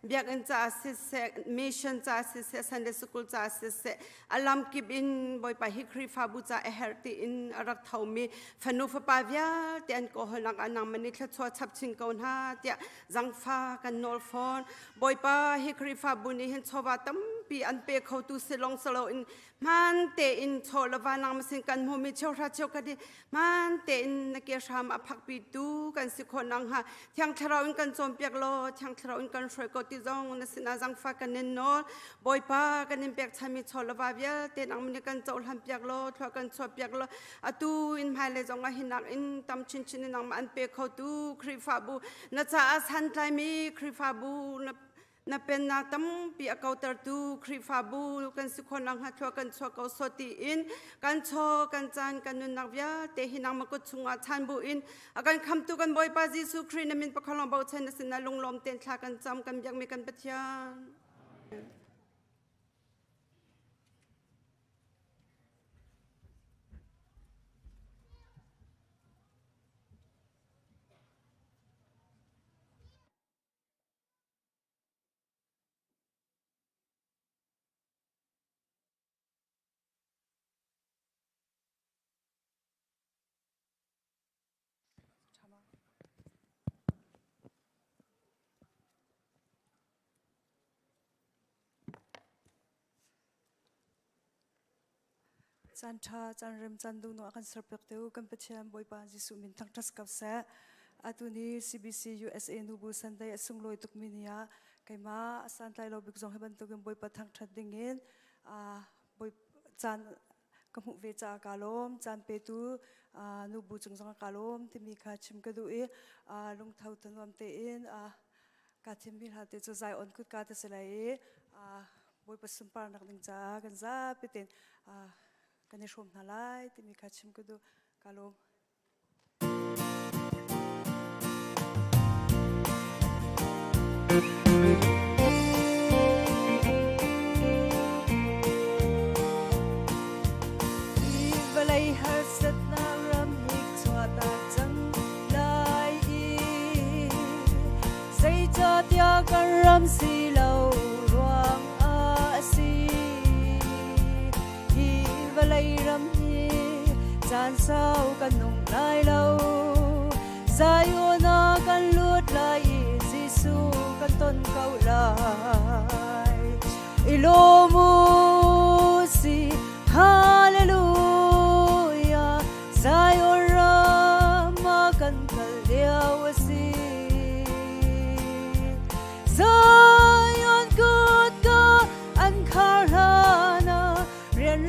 เบียกันจ้าสิเสมิชชั่นจ้าสิเสซันเดย์สกุลจ้าสิเสอัลลัมกิบินบอยปาฮิคริฟาบูจ้าเอเฮร์ติอินอารักเทามีฟนูฟปาเวียเตียนโกหลังอันนังมันนิทชัวชับชิงกอนฮาเตียจังฟ้ากันนอลฟอนบอยปาฮิคริฟาบุนีเห็นชวาตัมปีอันเปเขาตูสิลงสโลอินมันเตอินโชลวานังมาสิงกันหูมีเชียวราเชียวกันดีมันเตอินนักเกียรชามอภักปีตูกันสิคนนังฮะที่ยังทราวินกันจอมเปียกโลที่ยังทราวินกันช่วยกติจงนัสินาจังฟ้ากันนินโนบอยปากันนินเปียกชามีโชลวาเวียเตนังมันกันโจลหันเปียกโลทัวกันชัวเปียกโลอตูอินไฮเลจงหินักอินตำชินชินนังมันเปียกเขาตูคริฟาบูนัจอาสันไทมีคริฟาบูนับเป็นนักตั้มปีอากาศตูคริฟาบูกันสุขนังหัดทัวกันชัวเขาสติอินกันโชกันจันกันนุนนักวิาเตหินังมกุชงอาชันบูอินอาการคำตุกันบ่อยปาจิสุครีนมินปะคลองบ่าวเชนสินาลงลมเต็นทากันจำกันยังมีกันปัจจัยจันทาจันเริ่มจันดูนัวกันสืบเติบกันเป็นเชียนบอยปาจิสุมินทั้งทัศกับเสอาตุนี้ CBC USA นูบูสันได้ส่งลอยตุกมินียาไกมาสันไตเราบิกจงให้บรรทุกกันบอยปาทั้งทัดดิ่งเงินบอยจันกมุเวจากาลมจันเปตูนูบูจงจงกาลมที่มีขาชิมกระดูกลงเท้าตันวันเตอินกาทิมบิลฮาเตจะใจอ่อนกุดกาเตสลายบอยปาสุมปานักหนึ่งจ้ากันจ้าเปตินกันในชมนาไลที่มีการชิมก็ดูกาลมอีเวลัยฮัสเซตนารำฮิกชัวตาจังไลใจจะเดียกันรำสีเหลารวงlay ram hi chan sao kan nong lai lo sayona kan lut lai jisu kan ton kau lai ilomu si hallelujah sayora ma kan kalyaw si Zion good ka an karana rian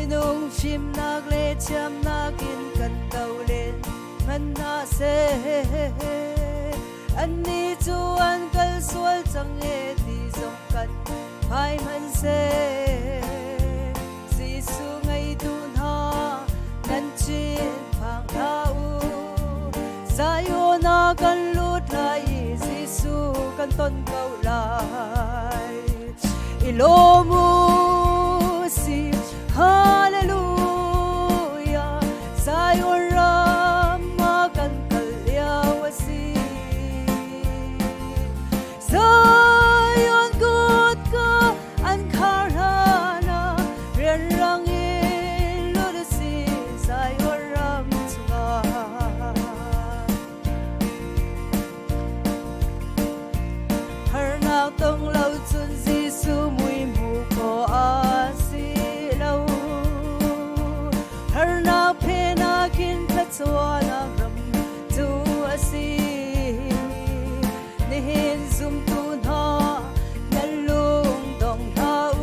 minung phim nak le cham nakin kan tàu lên man na se anh ni chu an kal sual chang e ti zong kan hai man se si su ngai tu na nan chin phang thau sayo na kan lut lai si su kan ton kau lai ilo mu si hallelujah sayo rama kan kalyawasi sayon gut ka an karana ren rangin ludasi sayo ram chunga har nak tong lau chun Giêsu mui mu ko asi lau har na phe na kin pha chwa na ram tu asi ni hin zum tu na nal lung dong thau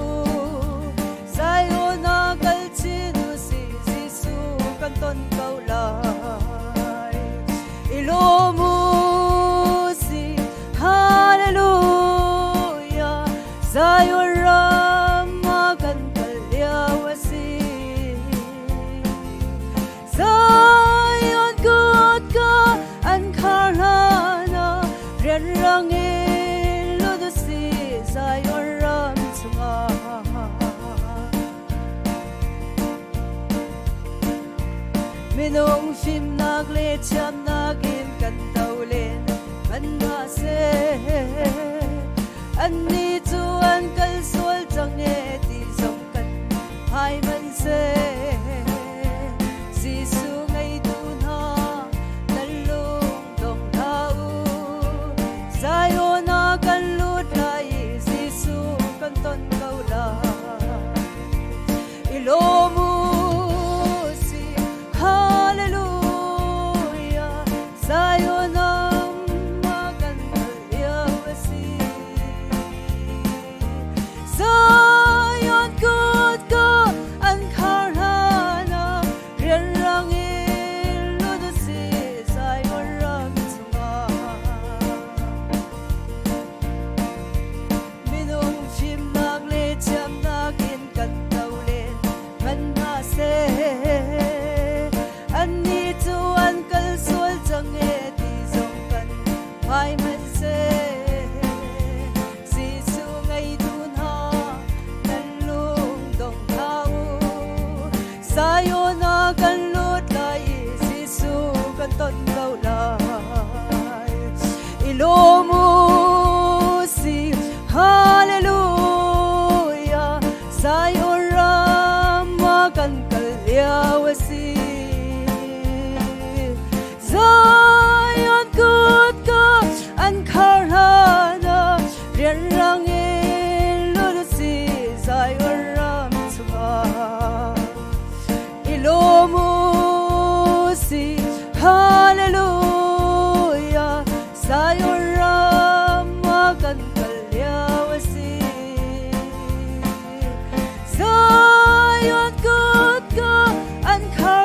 sai o na kal chi nu si Giêsu kan ton kau lai ilo mu si hallelujah Zion Rama kan kalyawasi Zion good ka an karana ren rangin ludusi Zion Ram chunga minung phim nak le cham nakin kan tàu lên man na se anh ni chu an kal sual chang e ti zong kan hai man se si su ngai tu na nal lung dong thau sayo na kan lut lai si su kan ton kau lai ilo mu si hallelujah sayo na ma kan kalyawasi Zion good ka an karana ren rangin ludusi Zion ram chunga minung phim nak le cham nakin kan tàu lên man na se anh ni chu an kal sual chang e ti zong kan hai man se si su ngai tu na nan lung dong thau sayo na kan lut lai si su kan ton kau lai ilo mu si hallelujah sayo rama kan kalyawasi Zion good ka an karana ren rangin ludusi Zion ram chunga ilo mu si hallelujah Zion rama kan kalyawasi Zion good ka an karana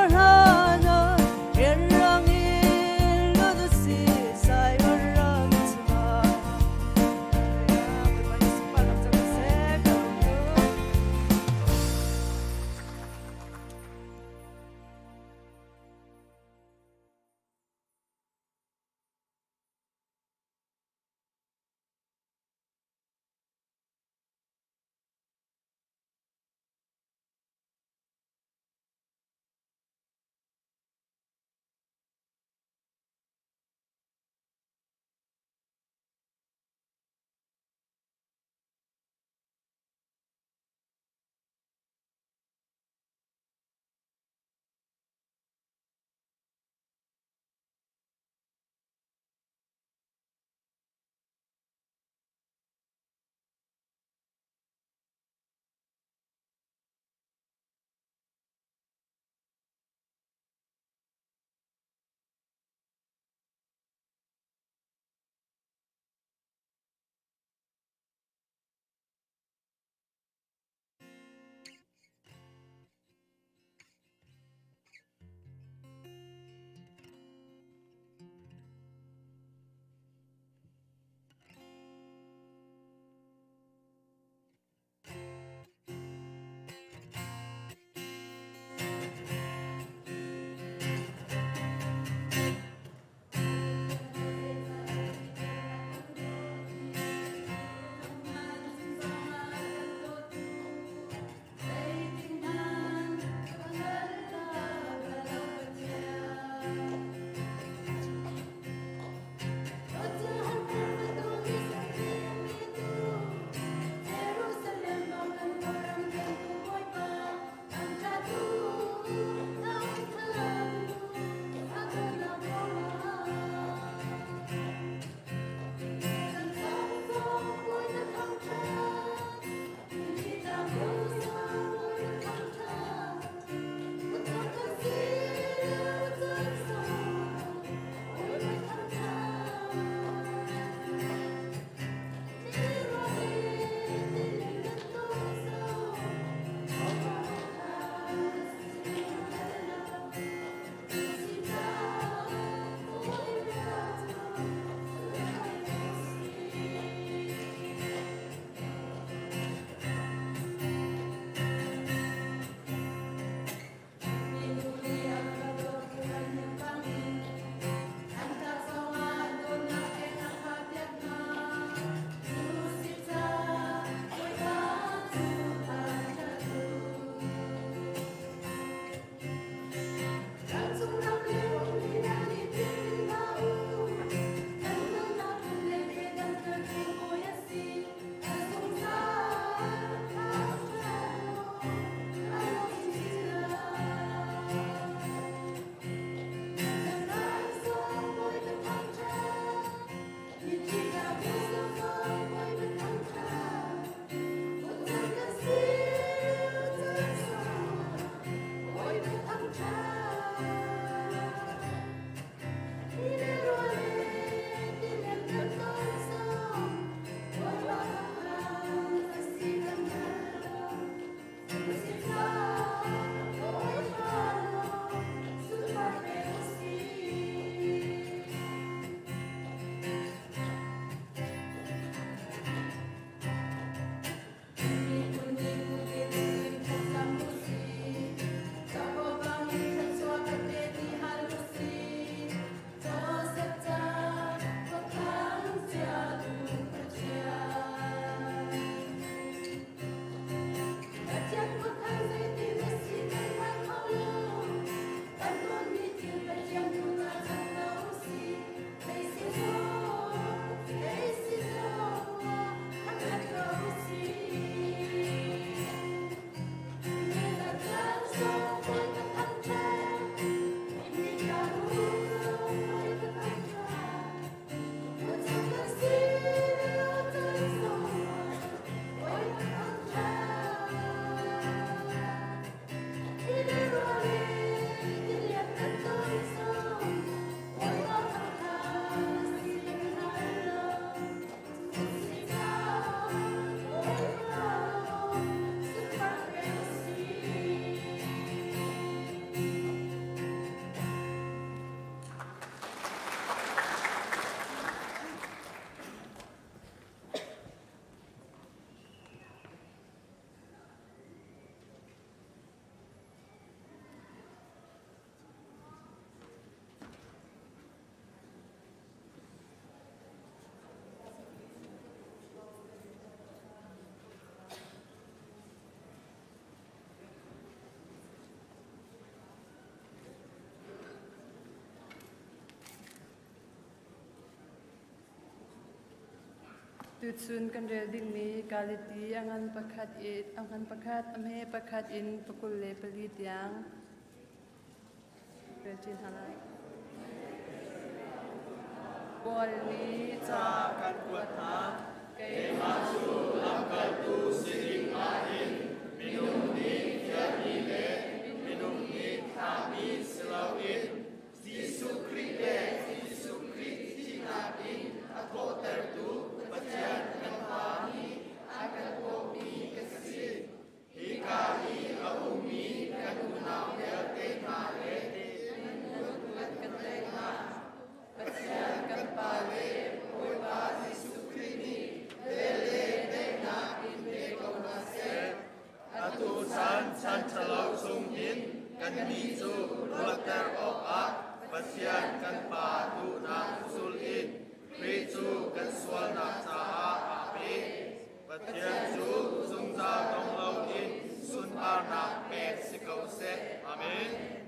Tutsun kan reading ni kaliti angan pakat amhe pakat in pakul le palit yang Regin halai Bol ni cha kan kuat ha ke masu lamkal tu siring mahin minum ni jadi le minum ni kami selawin Yesus Kristus nabi atau tertu Bacian kami akan kopi kesih Hikari aumi kanunau ya temare menurut ketema Bacian kembali Uwa Yesus Kristus Lele tena inde konase Atusan san celau sungin kan misu luatar oak Bacian kan padu na usulin Ritu kan sual nak saha api Batian su sungsa dong lau in sun par nak pek sikau se Amin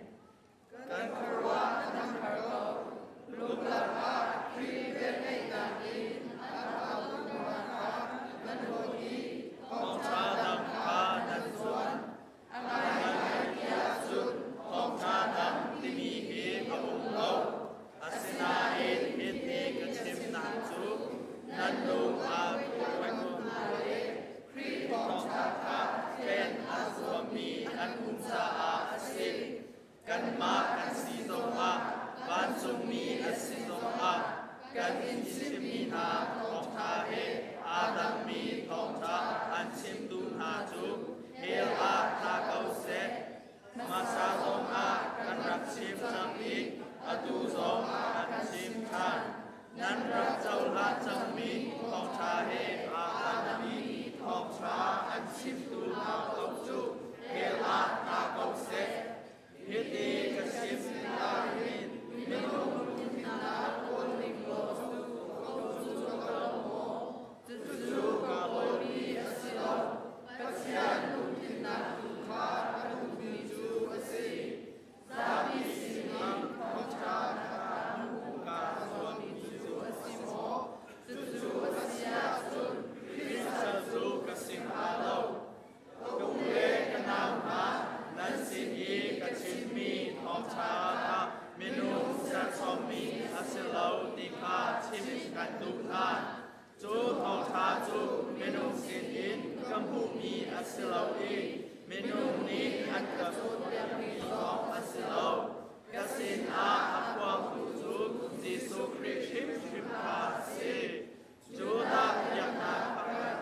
Kan kerwa nan hargo Luklar ha kri benai nakin Atau lumuan ha nan hodi Kong cha dam ha nan suan Angan kia sun Kong cha dam timi he kabung lau Asina in hiti kachim nansu Nandung akwakun hale Kri kong chaka Ken aswami an unsa asin Kan ma kan sitong a Ban sumi asitong a Kan insimi na kong tahe Adam mi kong ta An sim tu na tu Hel a na kau se Masa tong a Kan raksim sang ik Atu zong an sim kan Nan rak zau la chang mi Kong cha he a an mi Kong cha an sim tu na kau chu Hel a na kau se Hiti ka sim la hin Minung na kun ling lo su Su ka mo Su ka holi asilo Pasian lutin na tu ka Anu mi chu asi Sabi sinang kong cha na Muka suami chu asimo Su asia sun Krisa su kasing halaw Kule kanau na Nan sin yi kachin mi Kong cha na Minung sa somi Asilaw di ka chim kan tu na Chu kong cha chu Minung sin yin Kampu mi asilaw in Minung ni an kasut yang mi kong asilaw Kasin a akwang tujuk Jisu Kristus shim ka si Juda yang na pakat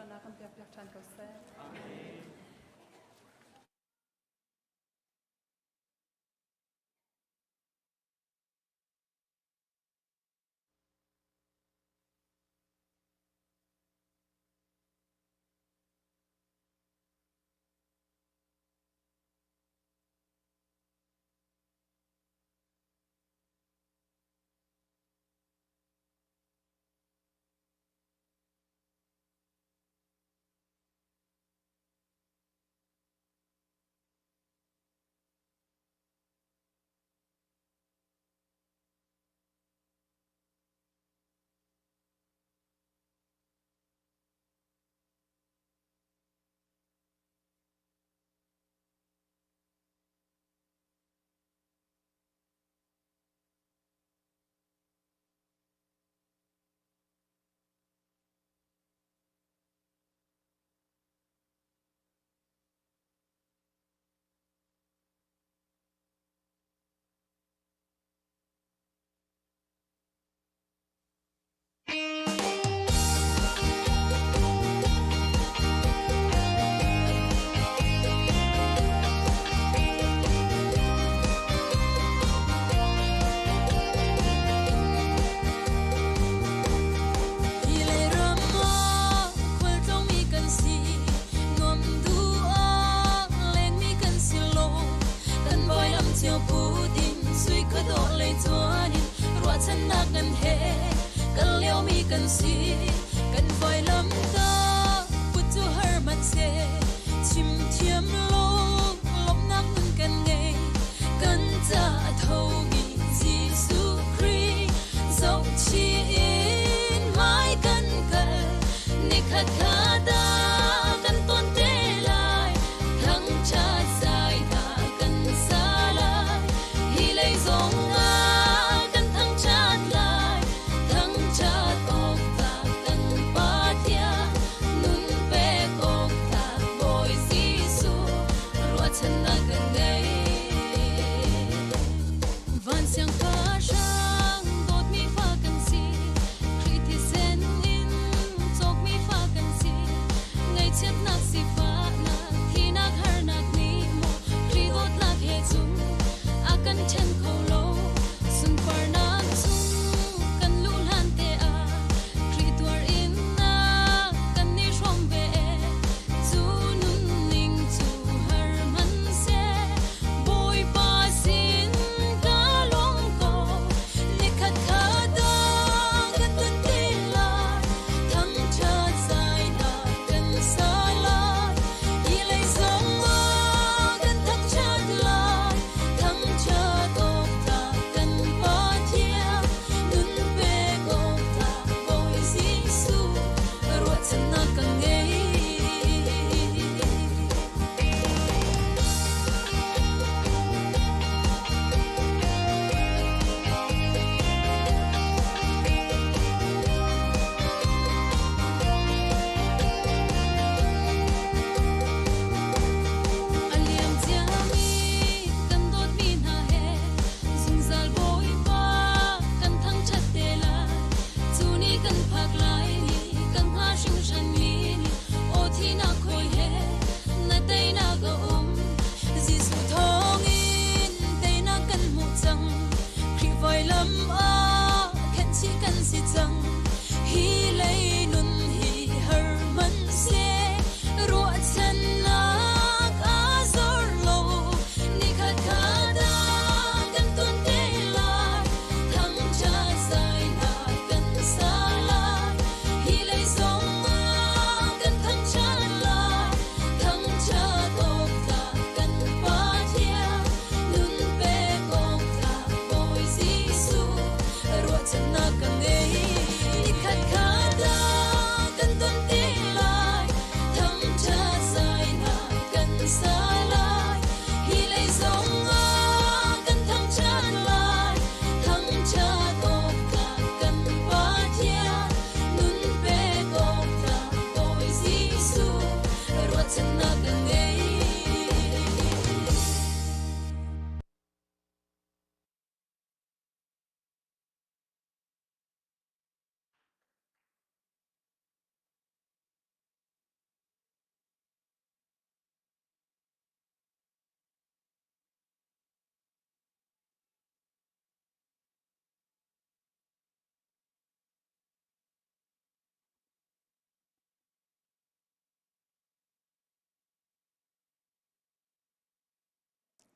วนนักกันเปียกชันก็เส ก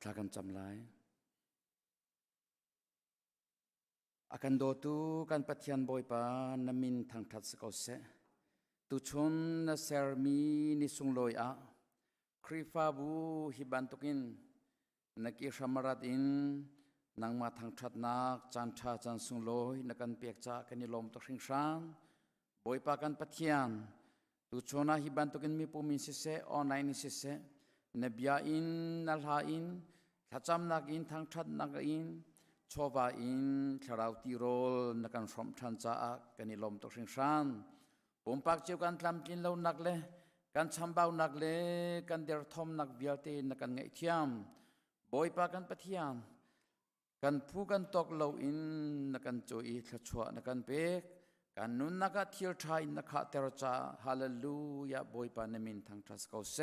ถ้ากันจำไลอากันโดตูกันปะเทียนบอยปานมินทางทัดสกอเซตุชนนะเซอร์มีนิสุงลอยอะครีฟาบูฮิบันตุกินนักอิชามรัดอินนางมาทางทัดนักจันทาจันสุงลอยนักันเปียกจากกันนิลมตริงชานบอยปากันปะเทียนตุชนนะฮิบันตุกินมีปูมินสิเซออนไลน์สิเซนเบียอินนัลฮาอินทัจำนักอินทางทัดนักอินชอบาอินคาราวติโรลนักันสมทันจ้ากันนิลมตริงชานผมปักเจียวกันทำกินเหล้านักเลยกันชำเบานักเลยกันเดือดทอมนักเบียร์เตนักกันไงเทียมบอยปากันปะเทียมกันผู้กันตกเหล้าอินนักกันโจอีขชัวนักกันเปกกันนุนนักเทียร์ไทยนักขัดเตอร์จ้าฮาเลลูยาบอยปานมินทางทัสเขาเส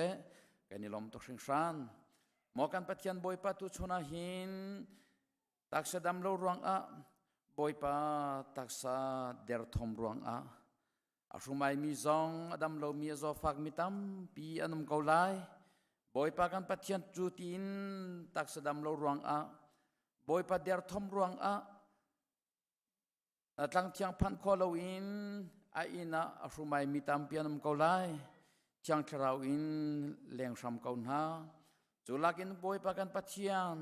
กันนิลมตริงชานหมอกันปะเทียมบอยปาตุชนาหินตักษดำเหล้ารวงอะบอยปาตักษาเดือดทอมรวงอะAsumai mi zong adam lo mi zo fak mi tam pi anum kau lai boy pa kan pathian chutin tak sadam lo ruang a boy pa der thom ruang a atlang thiang phan kho lo in a ina asumai mi tam pi anum kau lai thiang thrau in leng sam kau na chulakin boy pa kan pathian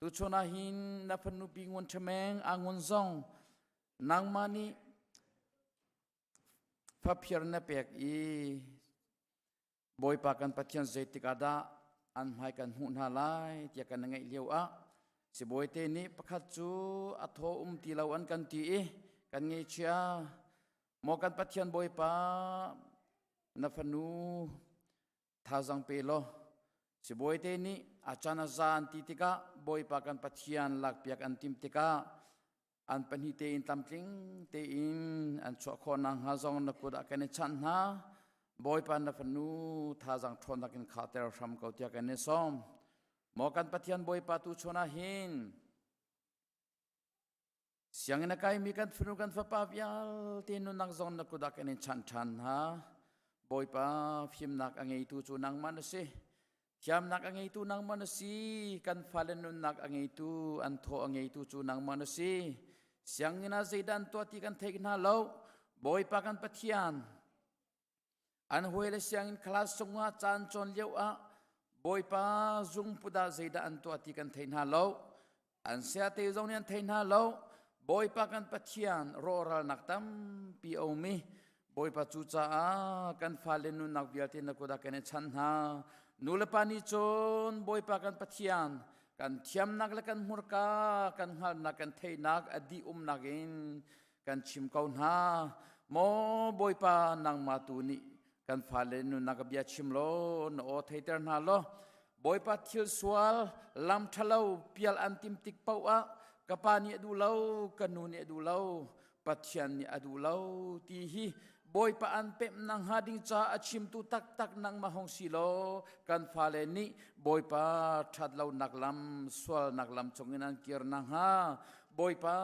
tu chona hin na phanu pi ngon thmeng angon zong nang maniพระเพียรนเปียกอีบอยปากันปะเทียนเจติกาดาอันหายกันหุ่นหาลายเทียกันไงเลี้ยวอะสิบอยเตนี้ประคัดจูอัทโหตีเหล่าอันกันตีกันไงเชียหมอกันปะเทียนบอยปานฟนูท่าจังเปโลสิบอยเตนี้อาจารย์จานติติกาบอยปากันปะเทียนหลักเปียกอันติมติกาอันเป็นฮิเตอินตัมพลิงเตอินอันชั่วคนนังฮาจงนักกุดกันชันฮาบอยปันนัฟนูท่าจังทนนักินขาเตอร์ชัมเกาเตียกันเนซอมหมอกันปะเทียนบอยปาตุชนาหินเสียงนักไก่มีกันฟนุกันฟ้าปาวิลเตนุนักจงนักกุดกันชันฮาบอยปาฟิมนักอังเอตุจูนังมันสิยามนักอังเอตุนังมันสิกันฟาเลนุนักอังเอตุอันโทอังเอตุจูนังมันสิเสียงนี้นะใจดันตัวที่กันเทกินฮาโลบอยปากันปะเทียนอันหวยเลยเสียงคลาสงอาจานจนเลี้ยวอะบอยปาจุงพุดาใจดันตัวที่กันเทกินฮาโลอันเสียเตยจงเนี่ยเทกินฮาโลบอยปากันปะเทียนรอรัลนักตั้มปีเอามีบอยปาจูจ้ากันฟาเลนุนักวิลตินักกุดากันชันฮานูเลปานิจนบอยปากันปะเทียนกันเทียมนักและกันมุรกากันหันนักกันเทนักอดีนักอินกันชิมเกาหน้าโมบอยปานังมาตูนี่กันฟาเลนุนักเบียชิมโลนโอเทเตอร์นาโลบอยปาทิลสวลลำทะเลาเปียลอันติมติกเป้าอะกปานี่ดูเลากันนูนี่ดูเลาปัจจัยนี่ดูเลาตีฮีบอยปาอันเป็มนังฮาดิงจ้าอาชิมตุตักตักนังมาหงสิโลกันฟาเลนี่บอยปาชัดเลานักลำสวลนักลำจงเงินเกียร์นังฮาบอยปา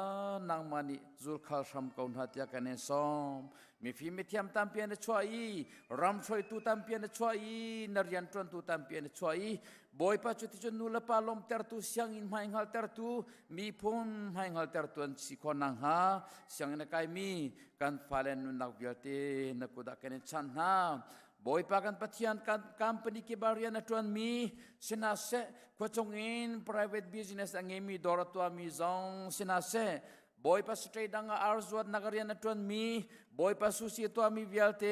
นังมานี่จุลข้าชัมกอนหัตยากันเนซอมมีฟิเมทิยมตามเปียนช่วยรำช่วยตุตามเปียนช่วยนริยันตรนตุตามเปียนช่วยบอยปาจุดที่จนูละปาลมเตอร์ตุเสียงอินไม่หัลเตอร์ตุมีพุ่มไม่หัลเตอร์ตุอันสิคนนังฮาเสียงนักไอมีกันฟาเลนุนักเบียตีนักกุดากันชันฮาบอยปากันปะเทียนกันคัมพานีที่บริเวณตัวมีสินาเซควจงอิน private business อังเงมีดอร์ตัวมีจงสินาเซบอยปัสเตดังอาร์ซวัดนักเรียนนัทวนมีบอยปัสสุสีตัวมีวิลเต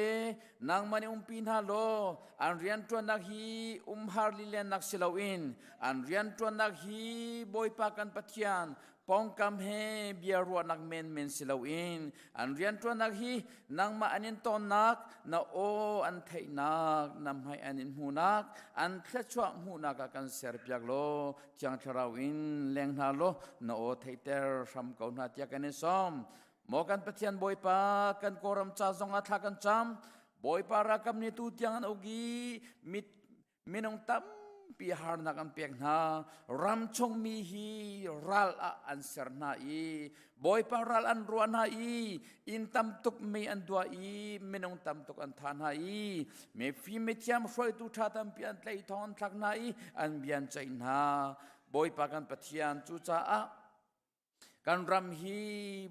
นางมันปินฮัลโลอันเรียนตัวนักฮีฮาร์ลิเลนนักสิลาวินอันเรียนตัวนักฮีบอยปากันปะเทียนปองคำเฮเบียรัวนักเมนสิลาวินอันเรียนตัวนักฮีนางมาอันินตอนนักนาโออันเทนักนำให้อันินหูนักอันเคล็ดช่วงหูนักกันเสียร์เปียกโลจังทราวินเลงฮัลโลนาโอเทเตอร์ชัมกอนหัตยากันเนซอมหมอกันปะเทียนบอยปากันโกรมจ้าจงอัฐกันจำบอยปารักำนิตุเตียงอุกีมินงตัมปีฮาร์นักอันเปียกนารำชงมีฮีรัลอันเสร์นาอีบอยปารัลอันรัวนาอีอินตัมตุกมีอันดัวอีมินงตัมตุกอันทานาอีเมฟีเมติยามช่วยตุชาตัมปีอันไลทอนทักนาอีอันเบียนใจนาบ บอยปากันปะเทียนจูจ้ากันรำฮี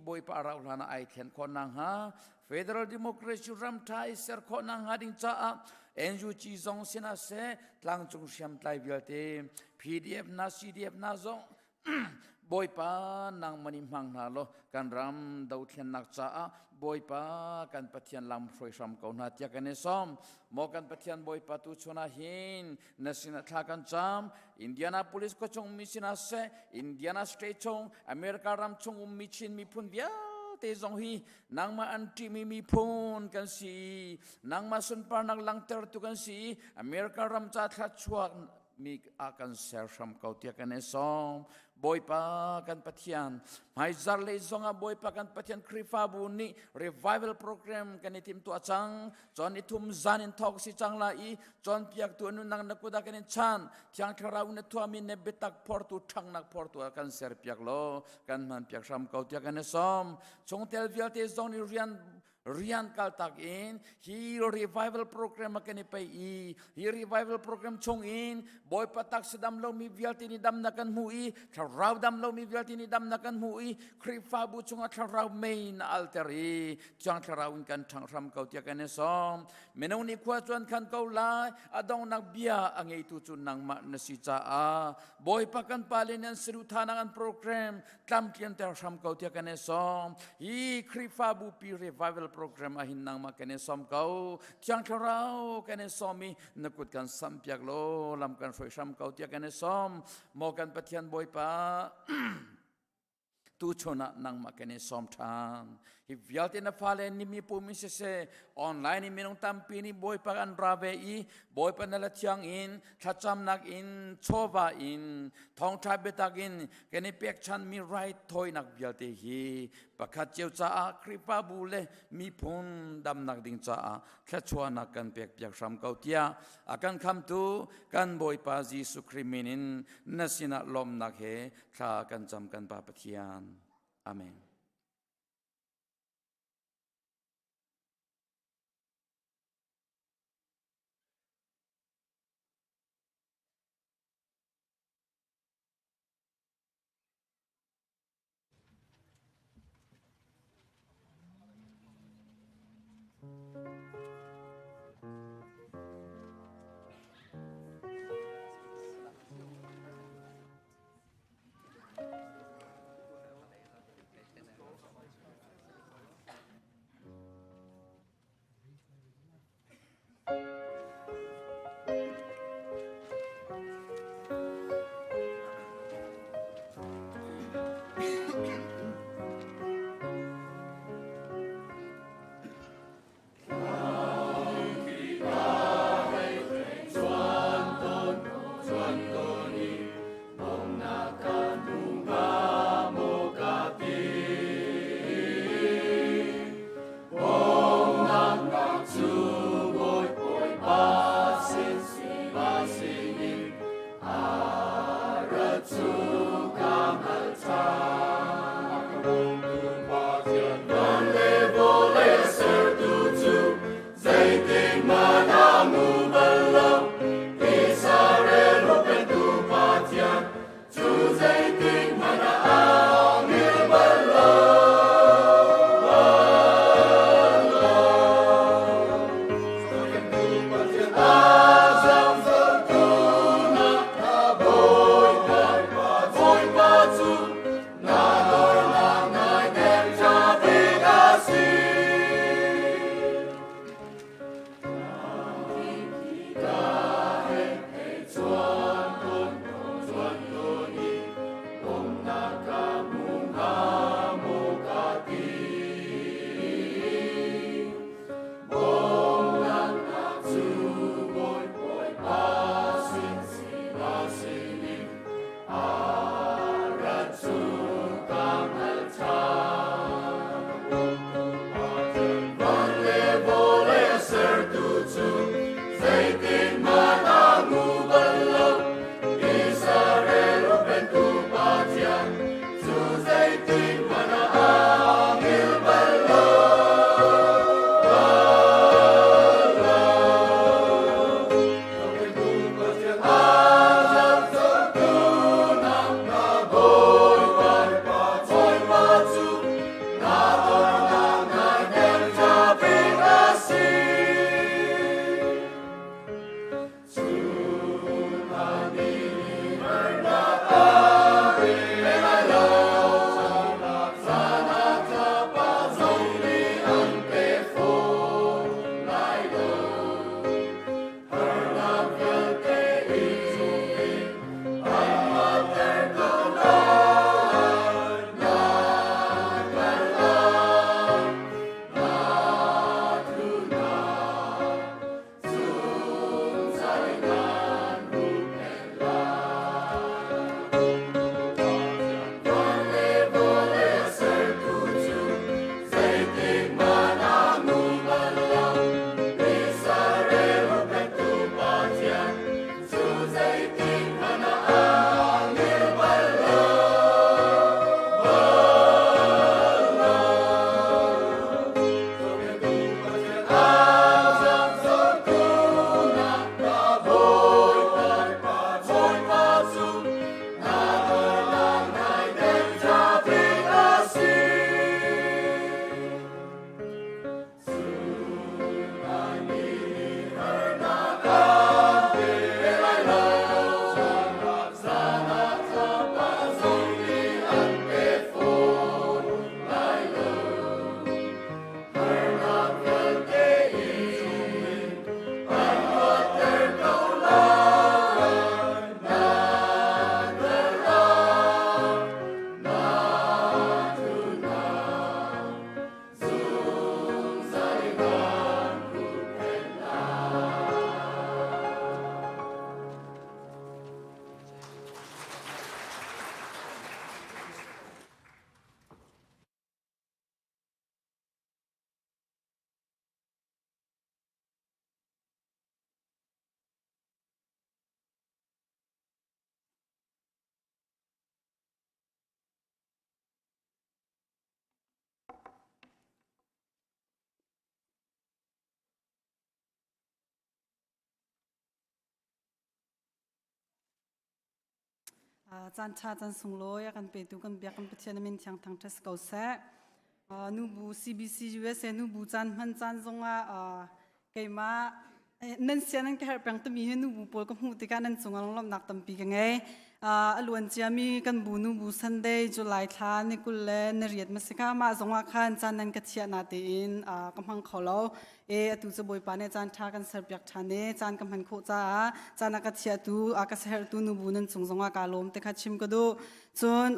บอยปาเราลานาไอเทนคนนางฮะ Federal Democracy รำไทยเser คนนางฮะดิ้งจ้าNU จีซงเสนาเสตลังจงเชียมไตเวียเต PDF นา CDF นาซง บอยปานางมันมังนาโลกันรำดาวเทียนนักจ้าบอยปากันปะเทียนลำฟรอยรำเกาหน้าเทียกันเนซอมโมกันปะเทียนบอยปาตุชนาหินนสินาทากันจามอินเดียนาโพลิสก็จงมิสินาเซอินเดียนาสเตทจงอเมริการำจงมิชินมีพุนเบียเตจงฮีนางมาอันติมีพุนกันสีนางมาสุนปานักลังเตอร์ตุกันสีอเมริการำจัดทัดชวกมีอาการเสียรำเกาเทียกันเนซอมบอยปากันปะเทียนให้จาร์เลยซงอาบอยปากันปะเทียนคริฟาบุนี revival program กันในทีมตัวจังจอนอิทุมจานินทอกสิจังลาอีจอนพิยกตัวนุนังนักกุดากันในชันที่อังคาราอุนตัวมีเนเบตักพอร์ตุทังนักพอร์ตุกันเสียรพิยกโลกันมันพิยกรำเกาเทียกันในซอมชงเทลวิลเตซงนิเรียนกัลตักอินฮีrevival program มากันในไปอีฮีrevival program ชงอินบอยปาตักสดำโลมีวิลตินิดำนักันหูอีทาราวดำโลมีวิลตินิดำนักันหูอีคริฟาบุชงทาราวเมนอัลเตอรีจังทาราวกันทางรำเกาเทียกันในซอมเมนูนี้ควาจวนขันเกาลายอดองนักเบียอังไอตุจุนนังมานสิจ้าบอยปากันปาเลนันสิรุธานังโปรแกรมตามเทียนแต่รำเกาเทียกันในซอมฮีคริฟาบุปี revival program ahin nang makane som kau tiang tharau kane somi nakut kan sampiak lo lam kan foi sam kau tia kane som mo kan pathian boi pa tu chona nang makane som thang hi vialte na phale ni mi pu mi se online mi nong tampi ni boi pa kan rave i boi pa na la thiang in thacham nak in chowa in thong tha betak in kane pek chan mi right thoi nak vialte hi pakhat cheu cha kripa bule mi phun dam nak ding cha kha chwa nak kan pek pek ram kau tia akan kham tu kan boi pa Jesu Kriminin nasina lom nak he kha kan jam kan pa pathian amen จันทาจันสุงโลยกันไปดูกันเบียกันไปเชียนมินทางเทสเกาเซนูบู CBC USA นูบูจันมันจันจงเกมานั่นเสียนั่นแค่เพียงแต่มีให้นูบูปอลก็หูติการนั่นจงลำนักตั้มปีกันไงล้วนจะมีกันบูนูบูซันเดย์จุลายทานี่กุลเลนเรียดมาสิกามาจงว่าขันจันนั่นก็เชียนาตีนกำพังเขาเราตูจะบอยปานจันทากันเสียบยักทานเนจันกำพันโคจ้าจันนักเชียตูก็เสียตูนูบูนั่นจงว่าการลมแต่ขัดชิมก็ดูจน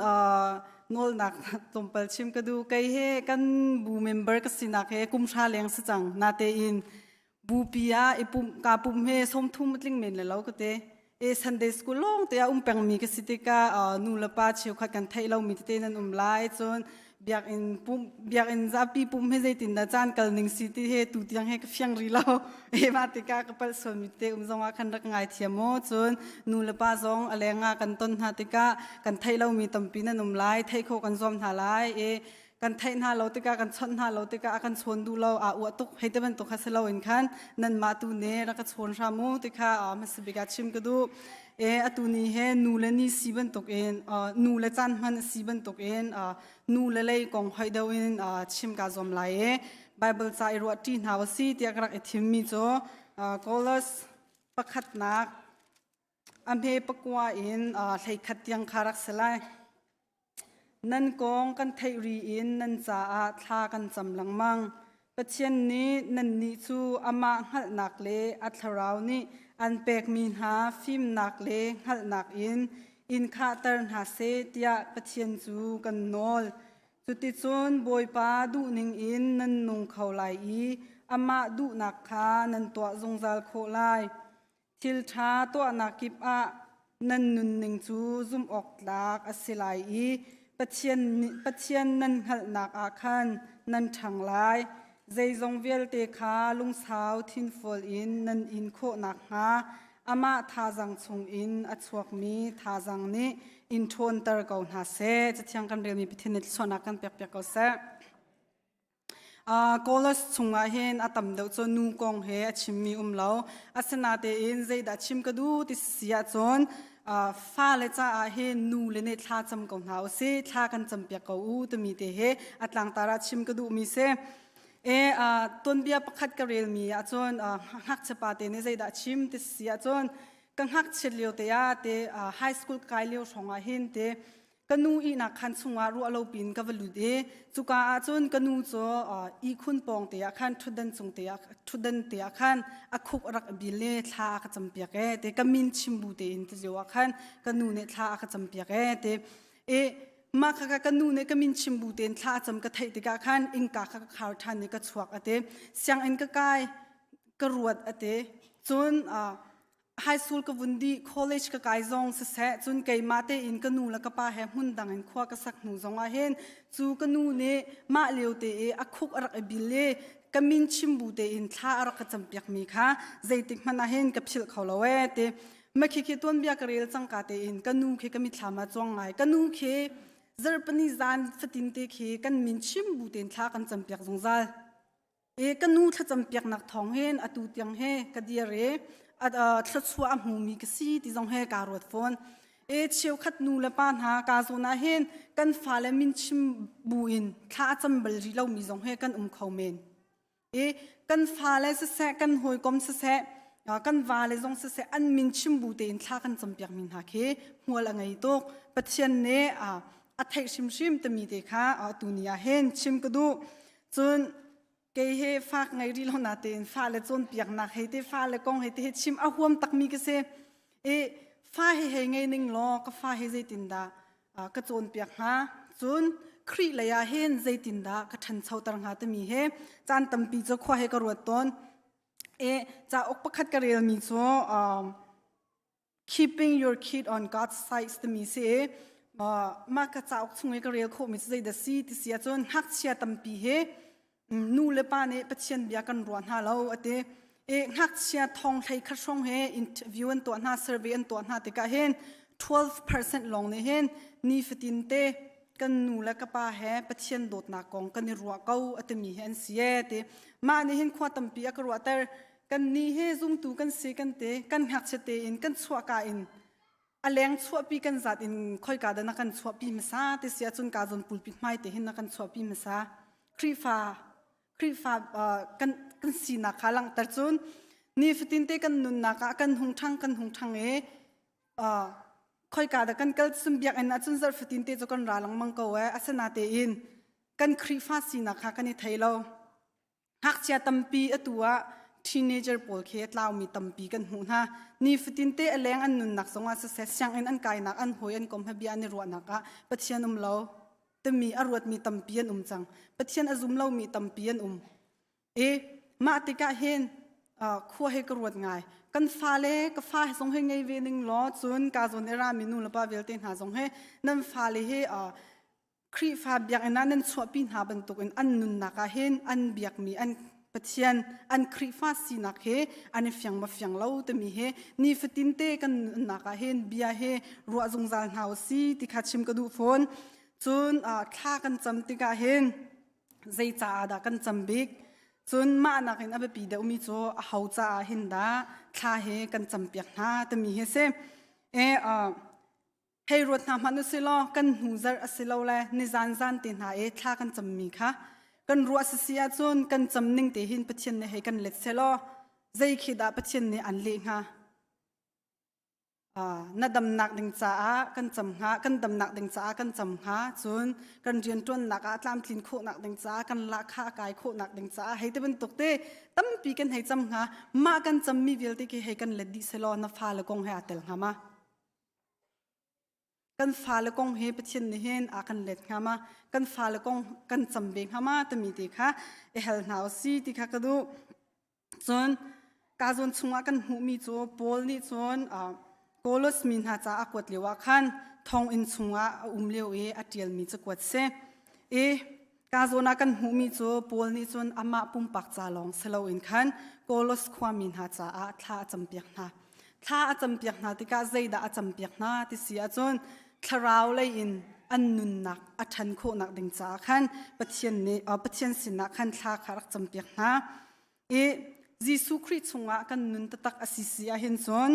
นอลนักตมเปิลชิมก็ดูไกเฮกันบูเมมเบอร์ก็สินักเฮกุมชาเลียงสิจังนาเตอินบูปียาปุ่มกาปุ่มเฮสมทุ่มลิงเมนเลยเราก็เตซันเดย์สกูลลงแต่เปียงมีก็สิติกานูละป้าเชียวขัดกันไทยเรามีเตนันไลจนเบียกอินซาปีปุ่มเฮใจตินดาจานกัลนิงซิตี้เฮตูเตียงเฮก็เฟียงรีเรามาติกากระเปิลส่วนมีเตจงว่าคันรักง่ายเทียมโมจนนูละป้าจงอะไรงากันต้นหาติกากันไทยเรามีตั้มปีนันไลไทยโคกันซอมหาไลกันไทยหาเราติกากันชนหาเราติกากันชนดูเราอวดตุกให้เตมันตุกฮัสเราอินคันนั่นมาตูเนแล้วก็ชนรามูติกามันสบิกาชิมก็ดูอตูนี้เฮนูเลนี่สีบันตุกนูเลจันมันสีบันตุกนูเลเลยกงให้เดวินชิมกาจอมไลไบเบิลใจรัวที่หาวสีที่กรักเอทิมมิโจโคลสปักขัดนักอันเพปกว่าใช้ขัดยังคารักสลายนั่นกองกันไทยรีอินนั่นจะทากันจำลังมังปัจจุบันนี้นั่นนิจูอามาหัดนักเลอัทราวนี้อันเป็กมีหาฟิล์มนักเลหัดนักอินคาเตอร์หาเซตียปัจจุบันจูกันนอลจุดที่จนบอยปาดูนิงอินนั่นนงเขาไลอามาดูนักขานั่นตัวจงจัลโคไลทิลชาตัวนักกิบนั่นนุนนิงจูซุมออกลากอสิไลปัจจุบันนั้นหัดนักอาคันนั้นทางไลใจจงเวลเตขาลุงสาวทินฟอลอินนั้นอินโคนักหาอามาทาจังชงอินอัชวกมีทาจังนี้อินทนเตอร์เกาหน้าเสจะเที่ยงกันเรียนมีพิธีนิสนากันเปียกเกาเสโกลสชงอาเฮนอาตัมเดวจนนูกงเฮชิมมีเลาอาสนาเตอินใจดัชิมกดูติเสียจนฟ้าเลจ้าอาเฮนูเลเนทาจำกงหาวเสทากันจำเปียกเกาอูตมีเตเฮอัตลังตาราชิมกดูมีเสต้นเบียประคัดกระเรลมีจนหักเฉปาเตเนใจดัชิมติเสียจนกังหักเฉลียวเตยเตไฮสคูลไกลเลียวชงอาเฮนเตกันนูอีนักขันสุงารัวเราปินกับลุดจุกาจนกันนูโจอีคุนปองเตียขันทุดันจงเตียทุดันเตียขันอคุกรักบิเลทาขจำเปียกเตกัมินชิมบูเตอินเตจิวขันกันนูเนทาขจำเปียกเตมาขะกันนูเนกัมินชิมบูเตนทาจำกะไทติกาขันอิงกาขะขาวทันเนกชวกเตเสียงอินกะกายกระรวดเตจนไฮสคูลกับวันดีคอลเลจกับไกจงเสะจนไกมาเตอินกันนูแล้วก็ป้าแหมหุ่นดังอินขวากสักหนูจงอาเห็นจูกันนูเนมาเลียวเตอคุกรักบิเลกมินชิมบูเตอินท่ารักจำเปียกมีค่ะใจติกมันอาเห็นกับชิลเขาละเวเตมาคิดตัวเบียกเรียลจังกาเตอินกันนูเคก็มีทามาจงไงกันนูเคเจอปนิจานฟตินเตเคกันมินชิมบูเตอินท่ากันจำเปียกจงใจกันนูถ้าจำเปียกนักทองเห็นอตูเตียงเฮกเดียเรทัศวะหูมีกษีที่จงให้การรถฟอนเชียวขัดนูและปานหากาโซนาเห็นกันฟ้าและมินชิมบูอินถ้าจำบริเรามีจงให้กันเขาเมนกันฟ้าและเสะกันหอยกลมเสะกันวาและจงเสะอันมินชิมบูเตนถ้ากันจำเปียกมินหาเคหัวละไงตกปัจจัยเนอัฐิชิมแต่มีเด็กค่ะตุนียเห็นชิมก็ดูจนเกยเฮฝากไงรีเราหน้าเต็นฟ้าและจนเปียกหนักเฮติฟ้าและกองเฮติชิมอาหวมตักมีกเสฟ้าเฮไงนิ่งล้อก็ฟ้าเฮใจตินดากระโจนเปียกหาจนครีเลยเห็นใจตินดากระทันเช่าตรังหาตมีเฮจานตั้มปีจะขวาเฮกระรวดต้นจะออกประคัดกระเรียลมีโซ keeping your kid on God's side ตมีเสมากระจะออกช่วยกระเรียลโคมิใจเดซีติเสียจนหักเชียตั้มปีเฮนูเลปานี่ปัจจัยเบียกันรวนหาเราหักเชียทองไทยขัดช่องเฮอินเทอร์วิวอันตัวหน้าเซอร์เวย์อันตัวหน้าติกาเฮน 12% ลงในเฮนนี่ฟิตินเตกันนูและกป้าเฮปัจจัยโดดนักกองกันนี่รัวเก้ามีเฮนเสียเตมาในเฮนขวาตั้มปีกรัวแต่กันนี่เฮซุ่มตูกันเสกันเตกันหักเชเตอินกันชัวกาอิน อแรงชัวปีกันจัดอินค่อยกาดนักกันชัวปีมาซาแต่เสียจนกาจนปุลปิดไม้แต่เห็นนักกันชัวปีมาซาครีฟ้ากันสีนักขังแต่จนนี่ฟิตินเตกันนุนนักกันหงทังค่อยกาดกันเกิดสมบียกอันนั้นจนจะฟิตินเตจกันราลังมังกวอาสนาเตอินกันครีฟ้าสีนักกันนี่ไทยเราหักเชียตัมปีตัวteenager pol khe tlaw mi tampi kan hu na ni fitinte aleng an nun nak songa se syang en an kai nak an hoi an kom habi an ro naka pathian lo te mi arwat mi tampi an chang pathian azum lo mi tampi an ma tika hen khua he karwat ngai kan fa le ka fa song he ngai ve ning lo chun ka zon era mi nu lapa velte na song he nam fa le he khri fa biak en an chwa pin ha ban tuk en an nun naka hen an biak mi an pathian an khri fa si nak he an fyang ma fyang lo te mi he ni fitin te kan naka hen bia he ro zung zal hau si ti kha chim ka du phone chun kha kan cham ti ka hen zai cha da kan cham bik chun ma nak in abe pi da umi cho a hau cha hin da kha he kan cham piak na te mi he se hei rot na manu se lo kan hu zar asilo le ni zan tin ha kha kan cham mi kha kan ruwa sia chun kan chamning te hin pathian ne he kan let selo zai khida pathian ne an le nga na dam nak ding cha kan cham nga kan dam nak ding cha kan cham nga chun kan rian ton nak atlam thlin kho nak ding cha kan la kha kai kho nak ding cha he te ben tok te tam pi kan he cham nga ma kan cham mi vel te ki he kan let di selo na fa le kong he atel nga ma kan fa le kong he pathian ne hen kan let nga ma kan fa le kong kan cham be nga ma te mi te kha hel nau si ti kha ka du chon ka zon chunga kan hu mi cho pol ni chon kolos min ha cha akwat lewa khan thong in chunga umleu atial mi chakwat se ka zona kan hu mi cho pol ni chon ama pum pak cha long selo in khan kolos khwa min ha cha thla champiak na thla champiak na ti ka zeida champiak na ti sia chon tharau le in an nun nak athan kho nak ding cha khan pathian sin na khan thla kharak champiak na jisu christ chunga kan nun tatak asisia hin chon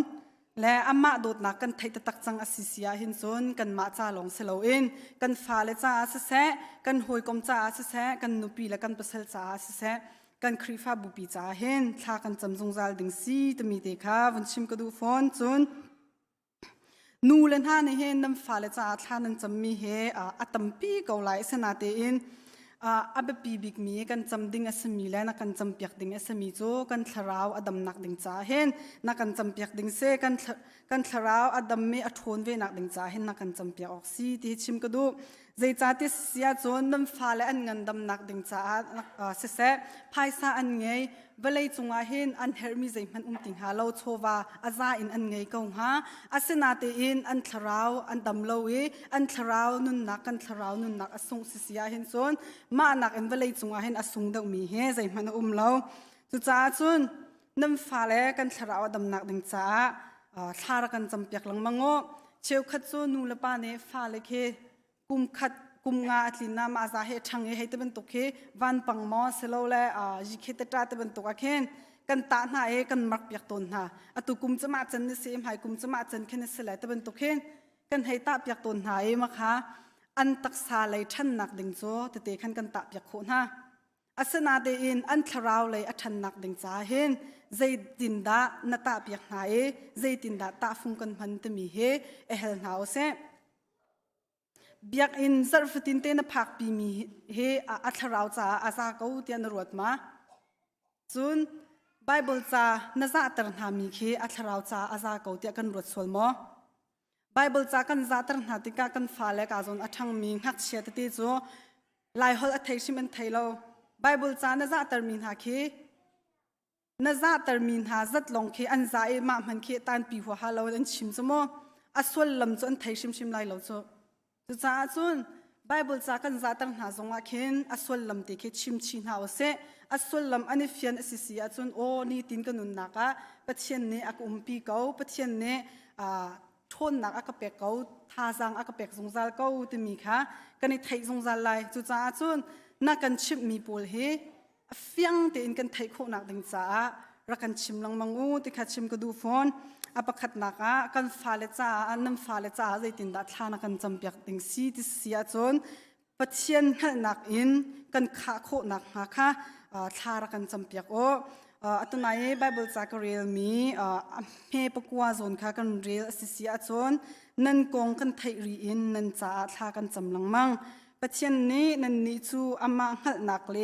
le amma dot na kan thai tatak chang asisia hin chon kan ma cha long selo in kan fa le cha se kan hoi kom cha se kan nupi le kan pasal cha se kan khrifa bupi cha hen thla kan chamjung zal ding si tami te kha van chim ka du phone chun nu len ha ne hen nam fa le cha thla nan chammi he atampi ko lai sana te in abe pi big mi kan chamding asami la na kan champiak ding asami cho kan tharau adam nak ding cha hen na kan champiak ding se kan tharau adam me athon ve nak ding cha hen na kan champiak ok si ti chim ka du zai cha ti sia chon nam fa le an ngan dam nak ding cha se phaisa an ngei velai chunga hen an hermi zai man ting ha lo chowa aza in an ngei ko ha asena te in an tharau an dam lo an tharau nun nak kan tharau nun nak asung sia hen chon ma nak en velai chunga hen asung dau mi he zai man lo chu cha chun nam fa le kan tharau dam nak ding cha thara kan champiak lang mango cheu khat chu nu la pa ne fa le khe kum nga atlina ma za he thang he te ben to khe van pang mo selo le ji khe ta ta ben to ka khen kan ta na kan mak piak ton ha atu kum chama chan ni sem hai kum chama chan khen se la te ben to khen kan hei ta piak ton ha ma kha an tak sa lai than nak ding cho te khan kan ta piak kho na asana de in an tharau le athan nak ding cha hen zai tin da na ta piak na zai tin da ta fung kan phan te mi he hel nau se biak in zarfatin te na phak pi mi he atharau cha aza ko tian ruat ma chun bible cha na za tar na mi khe atharau cha aza ko tia kan ruat sol mo bible cha kan za tar na ti ka kan fa le ka zon athang mi hak chia te chu lai hol a thai sim an thailo bible cha na za tar min ha khe na za tar min ha zat long khe an za ma man khe tan pi ho ha lo an chim chmo asol lam chu an thai sim lai lo chu cha chun bible cha kan za tang na zonga khen asol lam te khe chim chin ha ose asol lam ani fian asisia chun o ni tin kanun naka pathian ne ak umpi ko pathian ne thon nak ak pe ko tha jang ak pek zongjal ko te mi kha kani thai zongjal lai chu cha chun na kan chip mi pol he fiang te in kan thai kho nak ding cha รักันชิมลังมังอูติขัดชิมกระดูฟอนอปขัดนักกันฟ้าเลจ้าอันน้ำฟ้าเลจ้าใจตินดัดลานักันจำเปียกติงซีติเสียจนปัจเจียนนักอินกันขาโคนักหาค่ะลากันจำเปียกโออัตนายไบเบิลจากเรียลมีเฮปกัวโซนค่ะกันเรียลสิเสียจนนันกงกันไทยรีอินนันจ้าลากันจำลังมังปัจเจียนนี้นันนิจูอามาหัดนักเล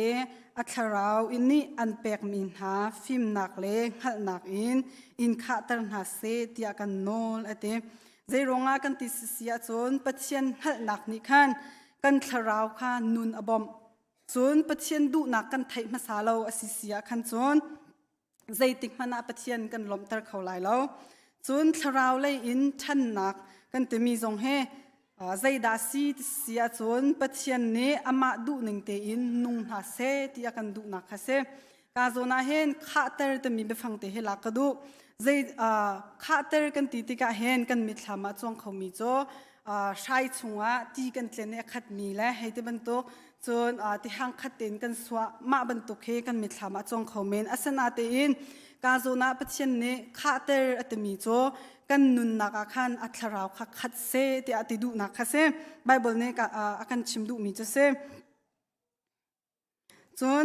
อัคราวอินนี่อันเปกมินหาฟิมนักเลหัดนักอินขาตันหาเซติอากันโนลเอเตใจรงากันติสเสียจนปัจเจียนหัดนักนิคันกันคราวค่ะนุนอบอมจนปัจเจียนดูนักกันไทยมาสาเราอสิเสียคันจนใจติกมานาปัจเจียนกันลมตะเขาไหลเราจนคราวเลยอินชันนักกันจะมีทรงเฮใจดาซีเสียจนปัจเจียนนี้อามาดูหนึ่งเตอินนุ่งหาเซที่อากันดูนักฮาเซกาโซนาเฮนข้าเตอร์จะมีไปฟังเตะเฮลักดูใจข้าเตอร์กันตีติกาเฮนกันมิดลามาจงเขามีโจใช้ชงตีกันเจเนขัดมีและให้ที่บรรทุกจนที่ห้างขัดเต็นกันสวะมาบรรทุกเฮกันมิดลามาจงเขาเมนอาสนาเตอินกาโซนาปัจเจียนนี้ข้าเตอร์จะมีโจกันนุนนักขันอัตราวขัดเซที่อติดูนักเซไบเบิลเนี่ยกันชิมดูมีจะเซจน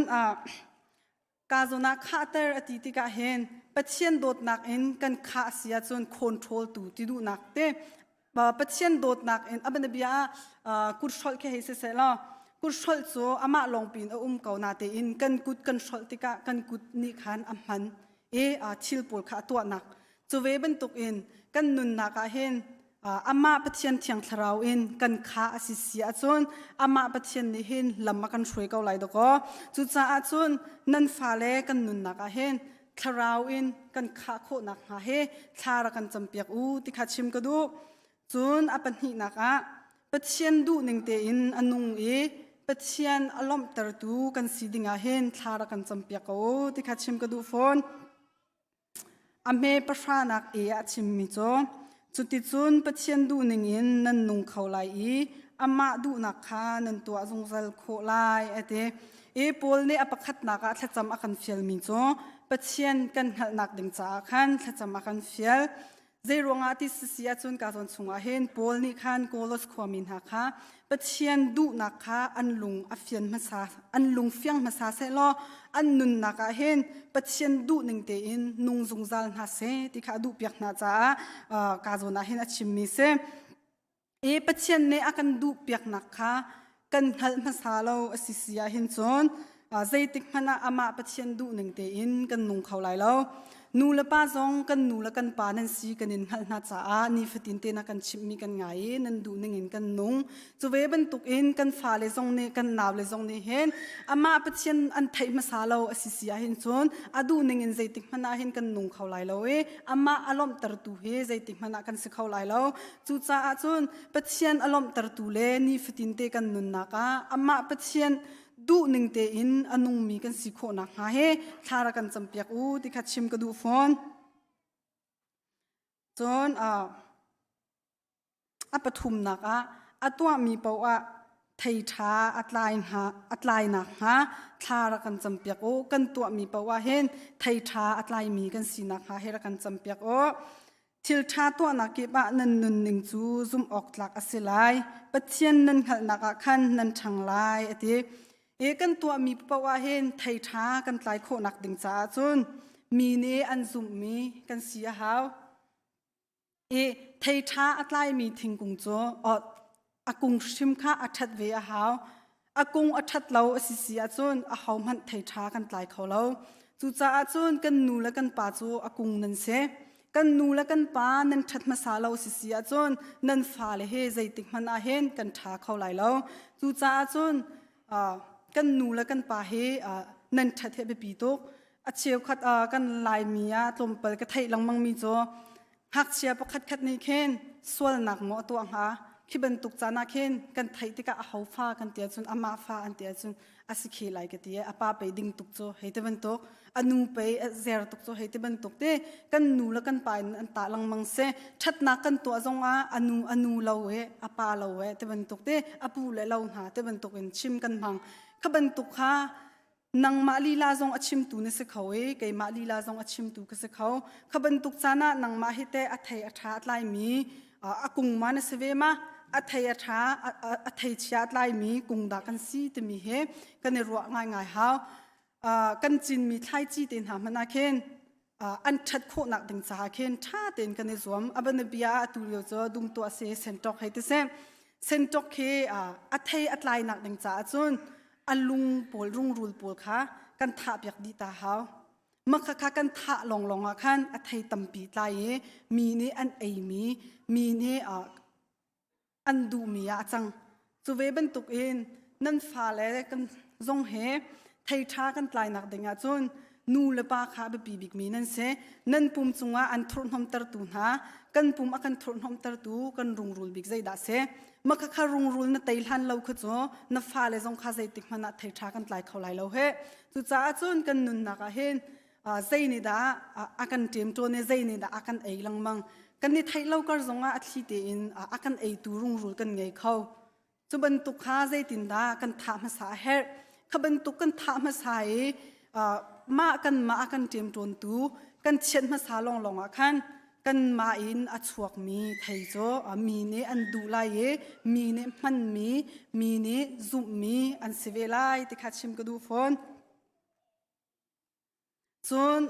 กาโซนักข้าเตอร์อติติกาเห็นปัจเจียนโดดนักเอ็นกันข้าเสียจนคอนโทรลตูติดูนักเต้ปัจเจียนโดดนักเอ็นอับเนบียกุศลแค่เฮเซเซล่ะกุศลโซอามาลองปีนเกานาเตอินกันกุดกันศลติกากันกุดนิขันอัมมันชิลปูลข้าตัวนักจูเวบันตุกอินกันนุนนักเห็นอามาปัจเจียนเทียงทราวอินกันข้าอสิเสียจนอามาปัจเจียนนี่เห็นลำมากันช่วยเกาไหลดอกจุดจ้าจนนันฟ้าเล่กันนุนนักเห็นทราวอินกันข้าโคนักหาเฮทารักันจำเปียกติขัดชิมกระดูจนอปันหินักปัจเจียนดูหนึ่งเตอินอนุงปัจเจียนอารมณ์ตระตูกันสีดิ่งเห็นทารักันจำเปียกติขัดชิมกระดูฟอนอเมประชานักชิมมิโจจุดที่จุนปัจเจียนดูหนึ่งอินนันนุงเขาไหลอามาดูนักขานันตัวจงจัลโคไหลปอลเนี่ยอปขัดนักถ้าจำอากันเฟียลมิโจปัจเจียนกันหัดนักดึงจ้าขันถ้าจำอากันเฟียลใจรวงอาทิตย์เสียจนการจนสงอาเห็นปอลนี่ขันโกลสความมินหักขาปัจเจียนดูนักขาอันลุงอเฟียนมาซาอันลุงเฟียงมาซาเซลออันนุนนักเห็นปัจเจียนดูหนึ่งเตอินนุงจงจัลนาเซที่ขาดูเปียกนาจ้าการจนอาเห็นอชิมมิเซปัจเจียนเนี่ยอากันดูเปียกนักขากันหัลมาซาเราอสิเสียเห็นจนใจติกมันอามาปัจเจียนดูหนึ่งเตอินกันนุงเขาไหลเรานูละป้าจงกันนูละกันปานันซีกันนินหัลนาจ้านี่ฟตินเตนักกันชิมมีกันไงนันดูหนึ่งอินกันนุงจะเวบันตุกอินกันฟ้าเลจงเนี่ยกันนาวเลจงเนี่ยเห็นอามาปัจเจียนอันไทยมาซาเราอสิเสียเห็นจนดูหนึ่งอินใจติกมันเห็นกันนุงเขาไหลเราอามาอารมณ์ตระตูเฮใจติกมันกันสิเขาไหลเราจู่จ้าจนปัจเจียนอารมณ์ตระตูเลนี่ฟตินเตกันนุนนักอามาปัจเจียนดูหนึ่งเตอินอนุมีกันสิโคนักหาเฮทารักันจำเปียกที่ขัดชิมกระดูฟอนจนปฐุมนักตัวมีเปล่าไทยท้าอัตลายนักฮะทารักันจำเปียกกันตัวมีเปล่าเห็นไทยท้าอัตลายมีกันสินักฮะเฮรักันจำเปียกทิลชาตัวนักเก็บนันนุนหนึ่งจูซุมออกหลักอสิไลปัจเจียนนันขัดนักขันนันช่างไลกันตัวมีปว่าเห็นไทยท้ากันไล่โคนักดึงจ้าจนมีเนอันซุมมีกันเสียหาวไทยท้าอัตไลมีทิ้งกุงโจอากุงชิมข้าอัดเวียหาวอากุงอัดเราสิเสียจนอาหาวมันไทยท้ากันไล่เขาเราจู่จ้าจนกันนูและกันป่าโจอากุงนันเสกันนูและกันป่านันทัดมาสาเราสิเสียจนนันฟ้าเลยเฮใจติกมันอาเห็นกันท้าเขาไล่เราจู่จ้าจนกันนูและกันป่าเฮนันทัดเฮไปปีโตอาเชียวขัดกันลายมีตลมเปิดกระไทยลังมังมีโจหักเชียประคัดในเคนส่วนหนักหมอตัวหาคิบันตุกจานาเคนกันไทยที่กะเอาฟ้ากันเตียจนอามาฟ้าอันเตียจนอาศัยไหลกันเตียอาป้าไปดิ่งตุกโจให้เตบันตุกอนูไปเซร์ตุกโจให้เตบันตุกเตกันนูและกันป่าอันตาลังมังเซชัดนักกันตัวจงอนูเราอาป้าเราเตบันตุกเตอาปูและเราหาเตบันตุกเป็นชิมกันพังขบันตุกฮะ นังมาลีลาซงอชิมตูนี่สิเขาไกมาลีลาซงอชิมตูก็สิเขาขบันตุกจานะนังมาฮิเตอัทยอัฐาไลมีอากุงมานสเวมาอัทยอัฐาอัทยเชียไลมีกุงดากันซีตมีเฮกันรัวง่ายง่ายฮาวกันจินมีไทยจีเต็นหามันอาเคนอันชัดโคนักดึงสาเคนท่าเต็นกันในสวมอับนเบียตุเรียวจะดุมตัวเซนตอกให้เตเซเซนตอกเคอัทยอัทไลนักดึงสาจุนอันลุงปวลรุ่งรูลปวลค่ะกันท่าเปียกดีตาหาวมักค่ะกันท่าลองอ่ะคันอัทยตัมปีไลมีนี่อันเอมีนี่อันดูมีอาจังสุเวบันตุกเองนั่นฟ้าเลยกันจงเฮไทยท่ากันไลนักดึงอาจุนนูเลปาขาเบบีบิกมีนั่นเสนั่นปุ่มจุงอันทรนหอมตรตูนะกันปุ่มอันทรนหอมตรตูกันรุงรูลบิกใจด่าเสมักข้ารุงรูลนั่นไตหันเราขึ้นจ้นั่นฟ้าเลยจงข้าใจติดมันไทยท่ากันไลเขาไลเราเฮจุจ้าจุนกันนุนนักเห็นใจนี่ด่าอากันเตรียมตัวเนี่ยใจนี่ด่าอากันเอลังมังกันนี่ไทยเราก็จงอัดที่เตียนอากันเอตูรุงรูลกันไงเขาจุบันตุกข้าใจตินด่ากันถามภาษาเฮขบันตุกกันถามภาษามากันเตรียมตัวตูกันเช็ดมาสาลองอ่ะคันกันมาอินอัดสวกมีไทยโจมีเนอันดูไลมีเนมันมีเนซุมมีอันเสเวไลที่ขัดชิมกระดูฟอนจน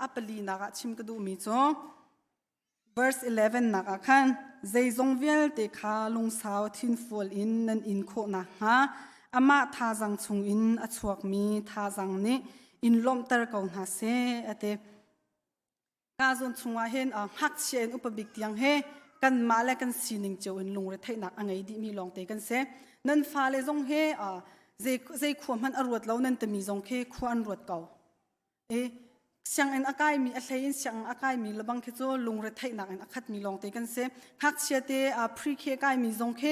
อัปลีนักชิมกระดูมีโจ verse 11นักคันใจจงเวลเตขาลงสาวทินฟอลอินนันอินโคนะฮะอามาทาจังชงอินอัดสวกมีทาจังนี้อินลมตระกองหาเสอเตกาจนชงว่าเห็นหักเชนอุปบิกยังเฮกันมาและกันสีนิงเจ้าอินลงเรทให้หนักอังไงดีมีลองเตกันเสนั่นฟ้าเลยจงเฮใจขวมันอรวดแล้วนั่นแต่มีจงเฮขวานรวดเก่าเเสียงอันอากายมีอะไรเสียงอากายมีระบังแค่โจลงเรทให้หนักอันอคัดมีลองเตกันเสหักเชเตพรีเคกายมีจงเฮ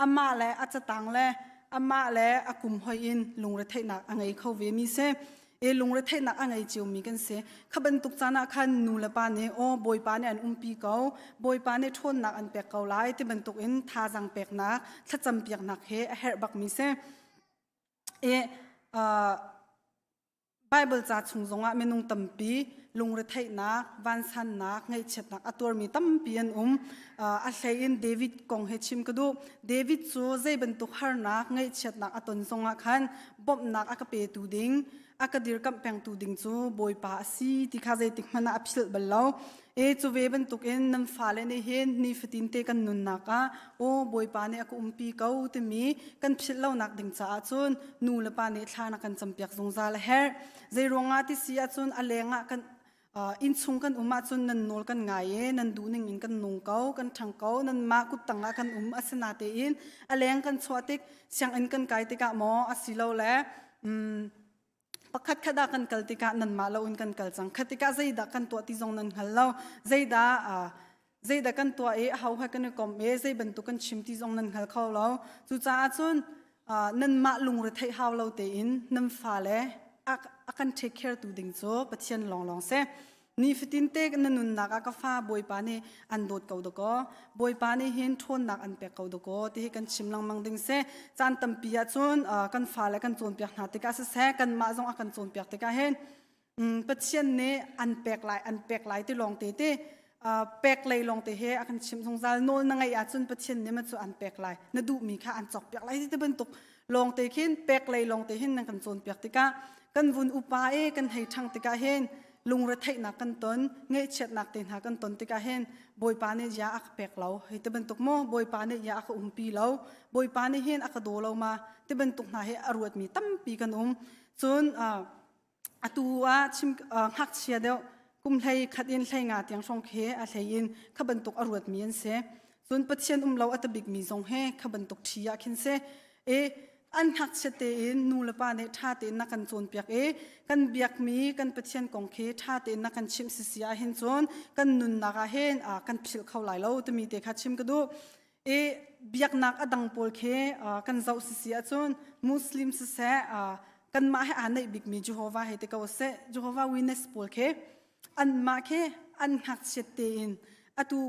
อามาและอาจจะตังและอามาและอากุมหอยอินลงเรทให้หนักอังไงเขาเวมีเสลงเรทให้นักอะไรเจียวมีกันเสียขบันตุกจานะคันนูละปานเนี่ยบอยปานเนี่ยอันปีเก่าบอยปานเนี่ยทนนักอันเปียกเก่าไล่ที่บันตุกทาจังเปียกนักถ้าจำเปียกนักเฮบักมีเสียไบเบิลจัดชงจงอ่ะเมนุงตั้มปีลงเรทให้นักวันสันนักไงเช็ดนักตัวมีตั้มปีอันอาศัยอินเดวิดกองเฮชิมก็ดูเดวิดโซ่ใจบันตุกฮาร์นักไงเช็ดนักอัตนจงอ่ะคันบ๊อบนักอากาเปตูดิงอากาดิร์กัมแปงตูดิงจูบอยปาสีที่ข้าใจติดมันอับสิลบัลลาวจูเวบันตุกน้ำฟ้าเลนเห็นนี่ฟิตินเตกันนุนนักบอยปาเนี่ยกูปีเก่าที่มีกันพิลเล่านักดิงจ้าจุนนูเลปาเนี่ยท่านักกันจำเปียกจงซาลเฮร์ใจรวงอาทิเสียจุนอเลงกันอินซุงกันมาจุนนันนอลกันไงนันดูนิ่งกันนุ่งเก่ากันทังเก่านันมากุตังกันอัศนาเตอินอเลงกันสวัสดิเสียงอินกันไกติกะหมออสิเลาแลปักขัดขดากันกัลติกานันมาลาอุนกันกัลจังขัดติกาใจดักกันตัวที่จงนันฮัลโลใจดักกันตัวเฮาให้กันกอมใจบรรทุกกันชิมที่จงนันฮัลเขาเราจู่จ้าจุนนันมาลุงเรทให้เฮาเราเตอินนันฟ้าเล่อากันเทคแคร์ตัวดิ่งโซ่ปะเทียนลองเสนี่ฟิตินเตกนันนุนนักอากาฟ้าบอยปานีอันโดดเกาดก็บอยปานีเห็นทนนักอันเปกเกาดก็ที่กันชิมลังมังดิ่งเสจานตั้มปียจุนกันฟ้าและกันโจนเปียกหาติกาเสกันมาจงอากันโจนเปียกติกาเห็นปะเทียนเนี่ยอันเปกไหลที่ลองเตะเปกไหลลองเตะเฮอากันชิมสงสารโน่นนั่งไงอาจุนปะเทียนเนี่ยมันจะอันเปกไหลน่าดูมีค่ะอันจอกเปียกไหลที่จะเป็นตกลองเตะเห็นเปกไหลลองเตะเห็นนั่งกันโจนเปียกติกากันวุ่นอุปากันให้ทางติกาเห็นลุงเรทให้นักกันตนเงยเช็ดนักเต็นหากันตนติกาเห็นบอยปานี่ยาอักเปกเราให้ตะเป็นตุกโมบอยปานี่ยาอักปีเราบอยปานี่เห็นอักโดเรามาตะเป็นตุกนาให้อรวดมีตั้มปีกันจนตัวชิมหักเชียเดียวกุมให้ขัดยินให้งาเตียงช่องเคอะไรยินขบันตุกอรวดมีอันเสจนปัจเจียนเราอัตบิกมีทรงให้ขบันตุกทียาคินเสอันหักเสตอินนูละปาเนท่าเตนนักกันโจนเปียกกันเบียกมีกันปะเทียนกองเคท่าเตนนักกันชิมสิยาเห็นโจนกันนุนนักเห็นกันพิลเข้าไหลเราจะมีเตะขัดชิมก็ดูเบียกนักอดังโพลเคกันเจ้าสิยาโจนมุสลิมสิเสกันมาให้อ่านในบิกมีจูโฮวาให้เตกเอาเสจูโฮวาวินเนสโพลเคอันมาเคอันหักเสตอินตู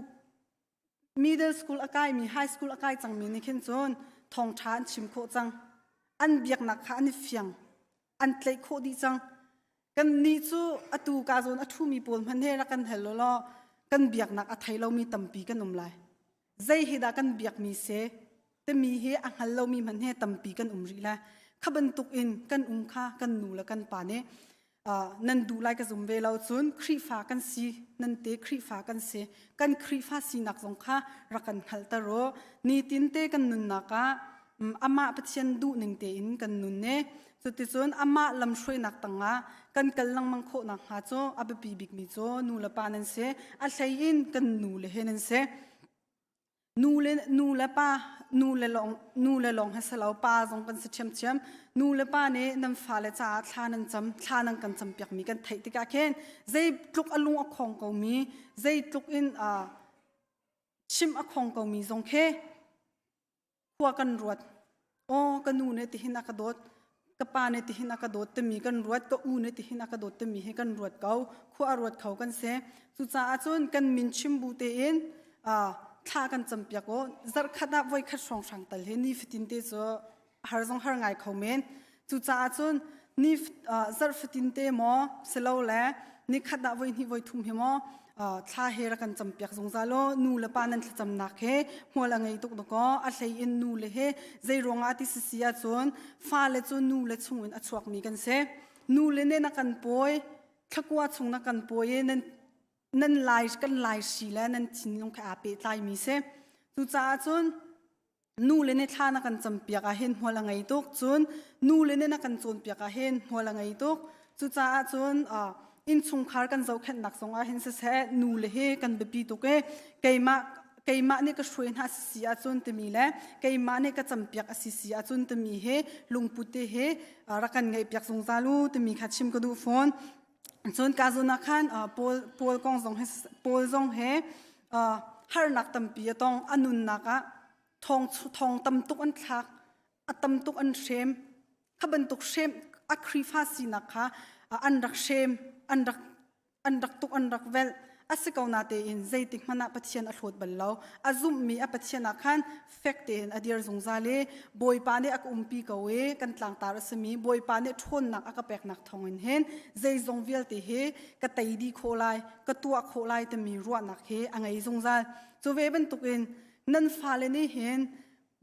middle school อากายมี high school อากายจังมีนี่เห็นโจนทองทานชิมโคจังอันเบียกนักข้านี่เฟียง อันเตะโคดีจังกันนี่จูอตูกาโซนอทูมีปนพันเฮรักันเฮลโลกันเบียกนักอัไทยเรามีตัมปีกันนมลายใจเฮดากันเบียกมีเสแต่มีเฮอังฮัลเรามีมันเฮตัมปีกันรีละขบันตุกอินกันค่ากันนูละกันปาเนนันดูไลกับซุมเวลาจุนครีฟ้ากันสีนันเตครีฟ้ากันเสกันครีฟ้าสีนักสงค่ารักันฮัลตโรนี่ตินเตกันนุนนักอามาปะเชียนดูหนึ่งเตอินกันนุนเนสุดที่สุดอามาลำช่วยนักตั้งกันกัลลังมังโคนักหาโจอับปีบิกมิโจนูละปานันเสอาศัยอินกันนูเลเฮนันเสนูเลปานูเลลองให้สลาวปาจงกันเฉียมนูเลปาเนนำฟ้าเลจ่าทานันจำทานังกันจำเปียกมีกันไทยติกาเคนใจตลุกอลุงอคงเขามีใจตลุกอินชิมอคงเขามีจงเคหัวกันรวดโอ้กันนูเนติหินักกระโดดกปาเนติหินักกระโดดแต่มีกันรวดก็อูเนติหินักกระโดดแต่มีให้กันรวดเขาขัวรวดเขากันเสสุจ่าจนกันมินชิมบูเตอินท่ากันจำเปียกโอ้จารขัดนับไว้ขัดสองสังตัลเฮนี่ฟิตินเตโซหารงหาไงเขาเมนจุจ่าจนนี่จารฟิตินเตมอเสลาแลนี่ขัดนับไว้นี่ไว้ทุ่มเหมอท่าเฮรักันจำเปียกสงสารโลนูเลปานันจำนักเฮหัวละไงตุกตะก็อาศัยอินนูเลเฮใจรองอาทิสเสียจนฟ้าเลจนนูเลชงอินอัชวกมีกันเสนูเลเนนักกันป่วยขกว่าชงนักกันป่วยนั่นไลฟ์กันไลฟ์สิแล้วนั่นทิ้งลงแค่อาเปตายมีเสสุจ่าจนนูเลนท่านักกันจำเปียกเห็นหัวละไงตุกจนนูเลนนักกันจนเปียกเห็นหัวละไงตุกสุจ่าจนอินชงคาร์กันเจ้าแค่นักสงเห็นเสนูเลเฮกันเบปีตุกเกยมาเนี่ยก็ช่วยหาสิอาจนตมีแล้วเกยมาเนี่ยก็จำเปียกสิอาจนตมีเฮลุงพุทธเฮรักกันไงเปียกสงสารลูตมีขัดชิมกระดูฟอนส่วนการจุนักขันปอลกองจงเฮฮาร์นักตั้มปีตองอนุนักทองตั้มตุกอันทักตั้มตุกอันเชมขบันตุกเชมอัครีฟาสีนักอันรักเชมอันรักตุกอันรักเวลอาศัยเขาหน้าเตอินใจติกมันนับปัจเจียนอัดหดบัลลาวอาซุมมีปัจเจียนนักขันเฟกเตนอดีร์สงซาเลบอยปานเนอักปีกเวกันต่างตารัศมีบอยปานเนทนนักอักเปกนักทองเห็นใจจงเวลเตเฮกตัยดีโคไลกตัวโคไลแต่มีรัวนักเฮอังไงสงซาจะเวเป็นตุกินนั่นฟ้าเลนี่เห็น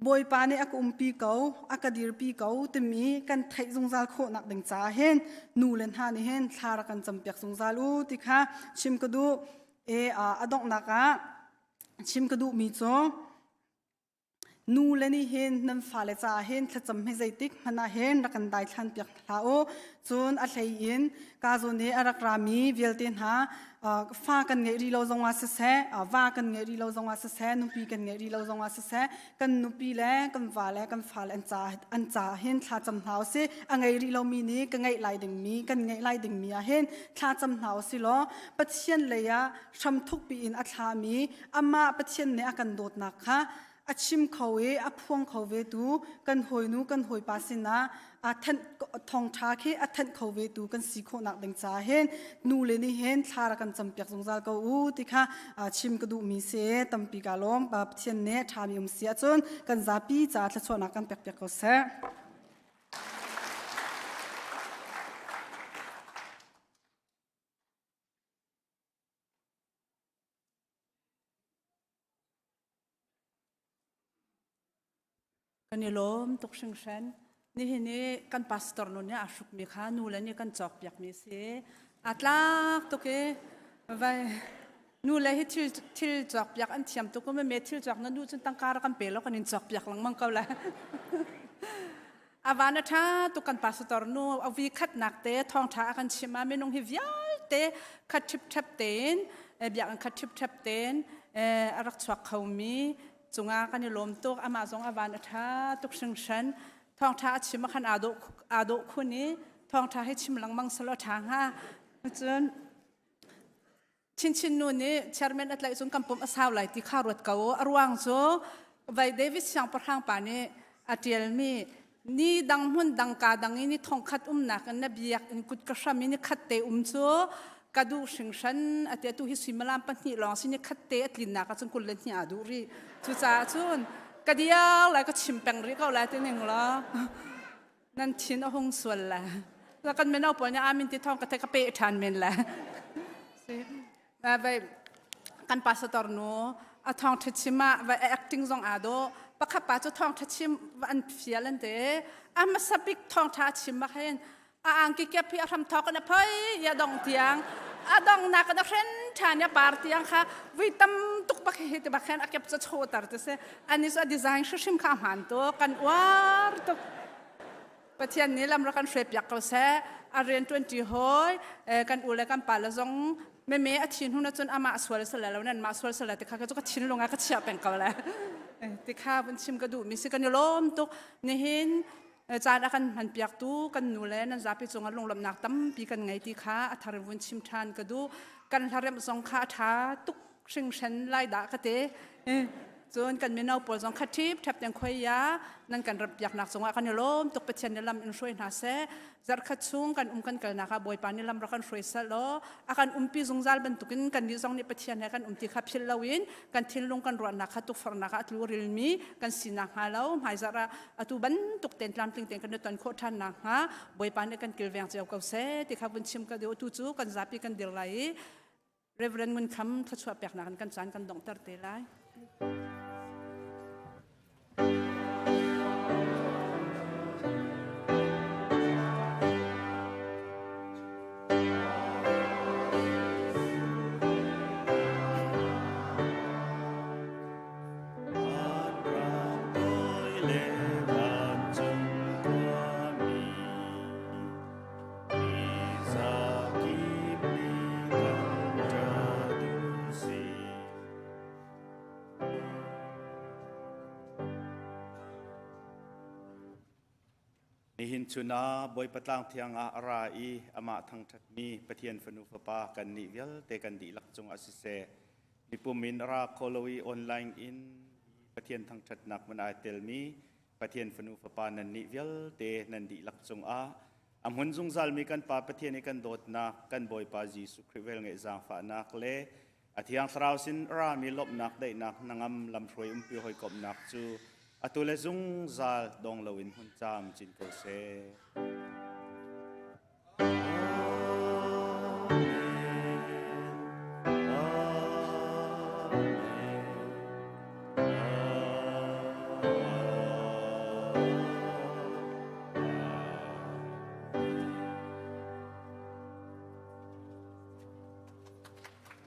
บอยปานเนอักปีเกาอักดีร์ปีเกาแต่มีกันไทยสงซาโคนักดังจ้าเห็นนูเลนฮานี่เห็นทารักันจำเปียกสงซาลูติค่ะชิมกระดูอดอกนักชิมกระดูมีโจนูเลนี่เห็นนั่นฟ้าเลจ่าเห็นถ้าจำให้ใจติกมันเห็นรักกันได้ทันเปียกลาโอจนอะไรอินกาโซเนอรักรามีเวลเตนหาฟ้ากันไงรีเราจงว่าเสว่ากันไงรีเราจงว่าเสนุปีกันไงรีเราจงว่าเสกันนุปีแลกันฟ้าแลกันฟ้าอันจ่าเห็นถ้าจำเท้าสิอันไงรีเรามีนี้กันไงไล่ดึงมีกันไงไล่ดึงมีเห็นถ้าจำเท้าสิล้อปัจเจียนเลยชมทุกปีอินอัฐามีอามาปัจเจียนเนี่ยกันโดดนักค่ะอาชิมเขาอาพวงเขาดูกันหอยนูกันหอยปาสินะทันทองชาเคทันเขาดูกันสีโคนักดังจ้าเห็นนูเลนี่เห็นทารักันจำเปียกสงสารเขาติค่ะชิมกระดูมีเสตัมปีกาลมแบบเช่นเนทามีเสียจนกันซาปีจ้าทะชวนักกันเปียกเขาเสกันนี่ล้มตกชิงชันนี่เห็นนี่กันพาสตอร์นู่นเนี่ยอาชุกมีขานูแล้วนี่กันจอกเปียกมีเสียอัตลักตุกไว้นูเลยให้ทิลจอกเปียกอันเทียมตุกก็ไม่เมทิลจอกนั้นดูจนตั้งการกันเปแล้วกันนินจอกเปียกหลังมังเกาเลยอาวานะท่าตุกันพาสตอร์นูเอาวีคัดหนักเตะทองท้ากันชิมาไม่นงหิวยาเตะคัดทิบทับเตนเบียกคัดทิบทับเตนรักชวักเขามีจงอากันนี่ลมตุกอามาจงอาวานท่าตุกชิงชันทองท้าชิมขันอาโดคุณนี้ทองท้าให้ชิมหลังมังสลดทางฮะจนชินนู่นนี่เชอร์แมนอะไรจนกำปมอาสาวไหลที่ข้าวรถเก่าอรวงโซไวเดวิสยังประทังป่านี้อาเทียลมีนี่ดังหุ่นดังกาดังนี่ทองคัดนักนับเบียกกุดกระชัมนี่คัดเตโซกระดูชิงชันอาเทียตุฮิสิมลามปันนี่ลองสินี่คัดเตะลินนักจนกุลเลนี่อาดูรีทุจ้าจนกระเดียวแล้วก็ชิมแปงริก็แล้วตัวหนึ่งละนั่นทิ้งเอาหงส่วนละ แล้วกันไม่เอาปนเนี่ยอามินที่ท้องก็เทกเปะทันเมนแหละไปกันปัสตอร์โนอาท้องทัชิมาไป acting ซองอาโดปะขับป้าจะท้องทัชิมวันเฟียลันเดอามาสบิกท้องทัชิมมาให้อังกิเก็บพี่อาทำท้องกันนะเพ่ยอย่าดองเตียงดองนักนักเรียนชาเนี่ยปาร์ตี้ยังค่ะวิตามตุกบักเหตุบักเห็นอาเก็บจะโชว์ตาร์ตเสอันนี้สุดดีไซน์ชิมข้ามหันตัวกันวาร์ตุกประเทศนี้ลำรักกันเฟรบอยากเขาเสอาเรียน20ห้อยกันอุเลกันป่าละซงไม่อาทิตย์หุ่นจนอามาสวรรค์เสร็จแล้วนั่นมาสวรรค์เสร็จแต่ข้าก็จะก็ทิ้งลงก็เชียบเป็นเขาแล้วที่ข้าเป็นชิมกระดูกมีสิกันยล้มตุกนี่เห็นจานอากันมันเปียกตู้กันนูเลนั่นจะไปจงลงลำหนักตั้มปีกันไงที่ข้าอัธรวุนชิมทานกระดูกันทาร์มสองข้าท้าตุกชิงเชนไล่ด่ากระเตจนกันไม่เอาปวดสองขัดทิพย์แทบยังคุยยานั่นกันรับอยากหนักสงอากันยล้มตุกเปเชนยลำอินช่วยนาเสจัดขัดซุงกันกันกันนะคะบอยปานิลำรักกันช่วยสโลอากันปีจงจัลบรรทุกินกันดีจงนี่เปเชนกันที่ขับพิลลาวินกันทิ้งลงกันรวนนะคะตุกฟรนะคะตุริลมีกันสินักฮาลาวหายจาระตุบรรทุกเต็นท์ลำติงเต็นกันตอนโคตรทันนะคะบอยปานิกันกิลเวียงเจ้าเก่าเสที่ขับวันชิมกันเดียวตุจูกันจับปีกันเดียวไรเรเวรนมุนคำทัชวะเปียกนักกันจานกันดองตัดเตลัยนิหินชุนาบอยปะตางเทียงอาราอีอามาทังทัดมีปะเทียนฟนุฟปากันนิเวลเตกันดีลักจงอาศิเซนิปุมินราโคโลวีออนไลน์อินปะเทียนทังทัดนักมันอาเตลมีปะเทียนฟนุฟปานันนิเวลเตนันดีลักจงอาอัมหุนจงซัลมีกันปาปะเทียนกันโดดนักกันบอยปาจีสุคริเวลเงจางฟ้านักเลอธิยังสราวสินรามีลบนักได้นักนังอัมลำพรวยปิหอยกบนักจูอตุเลซุงซาลดองลวินหุนจามจินโกเซ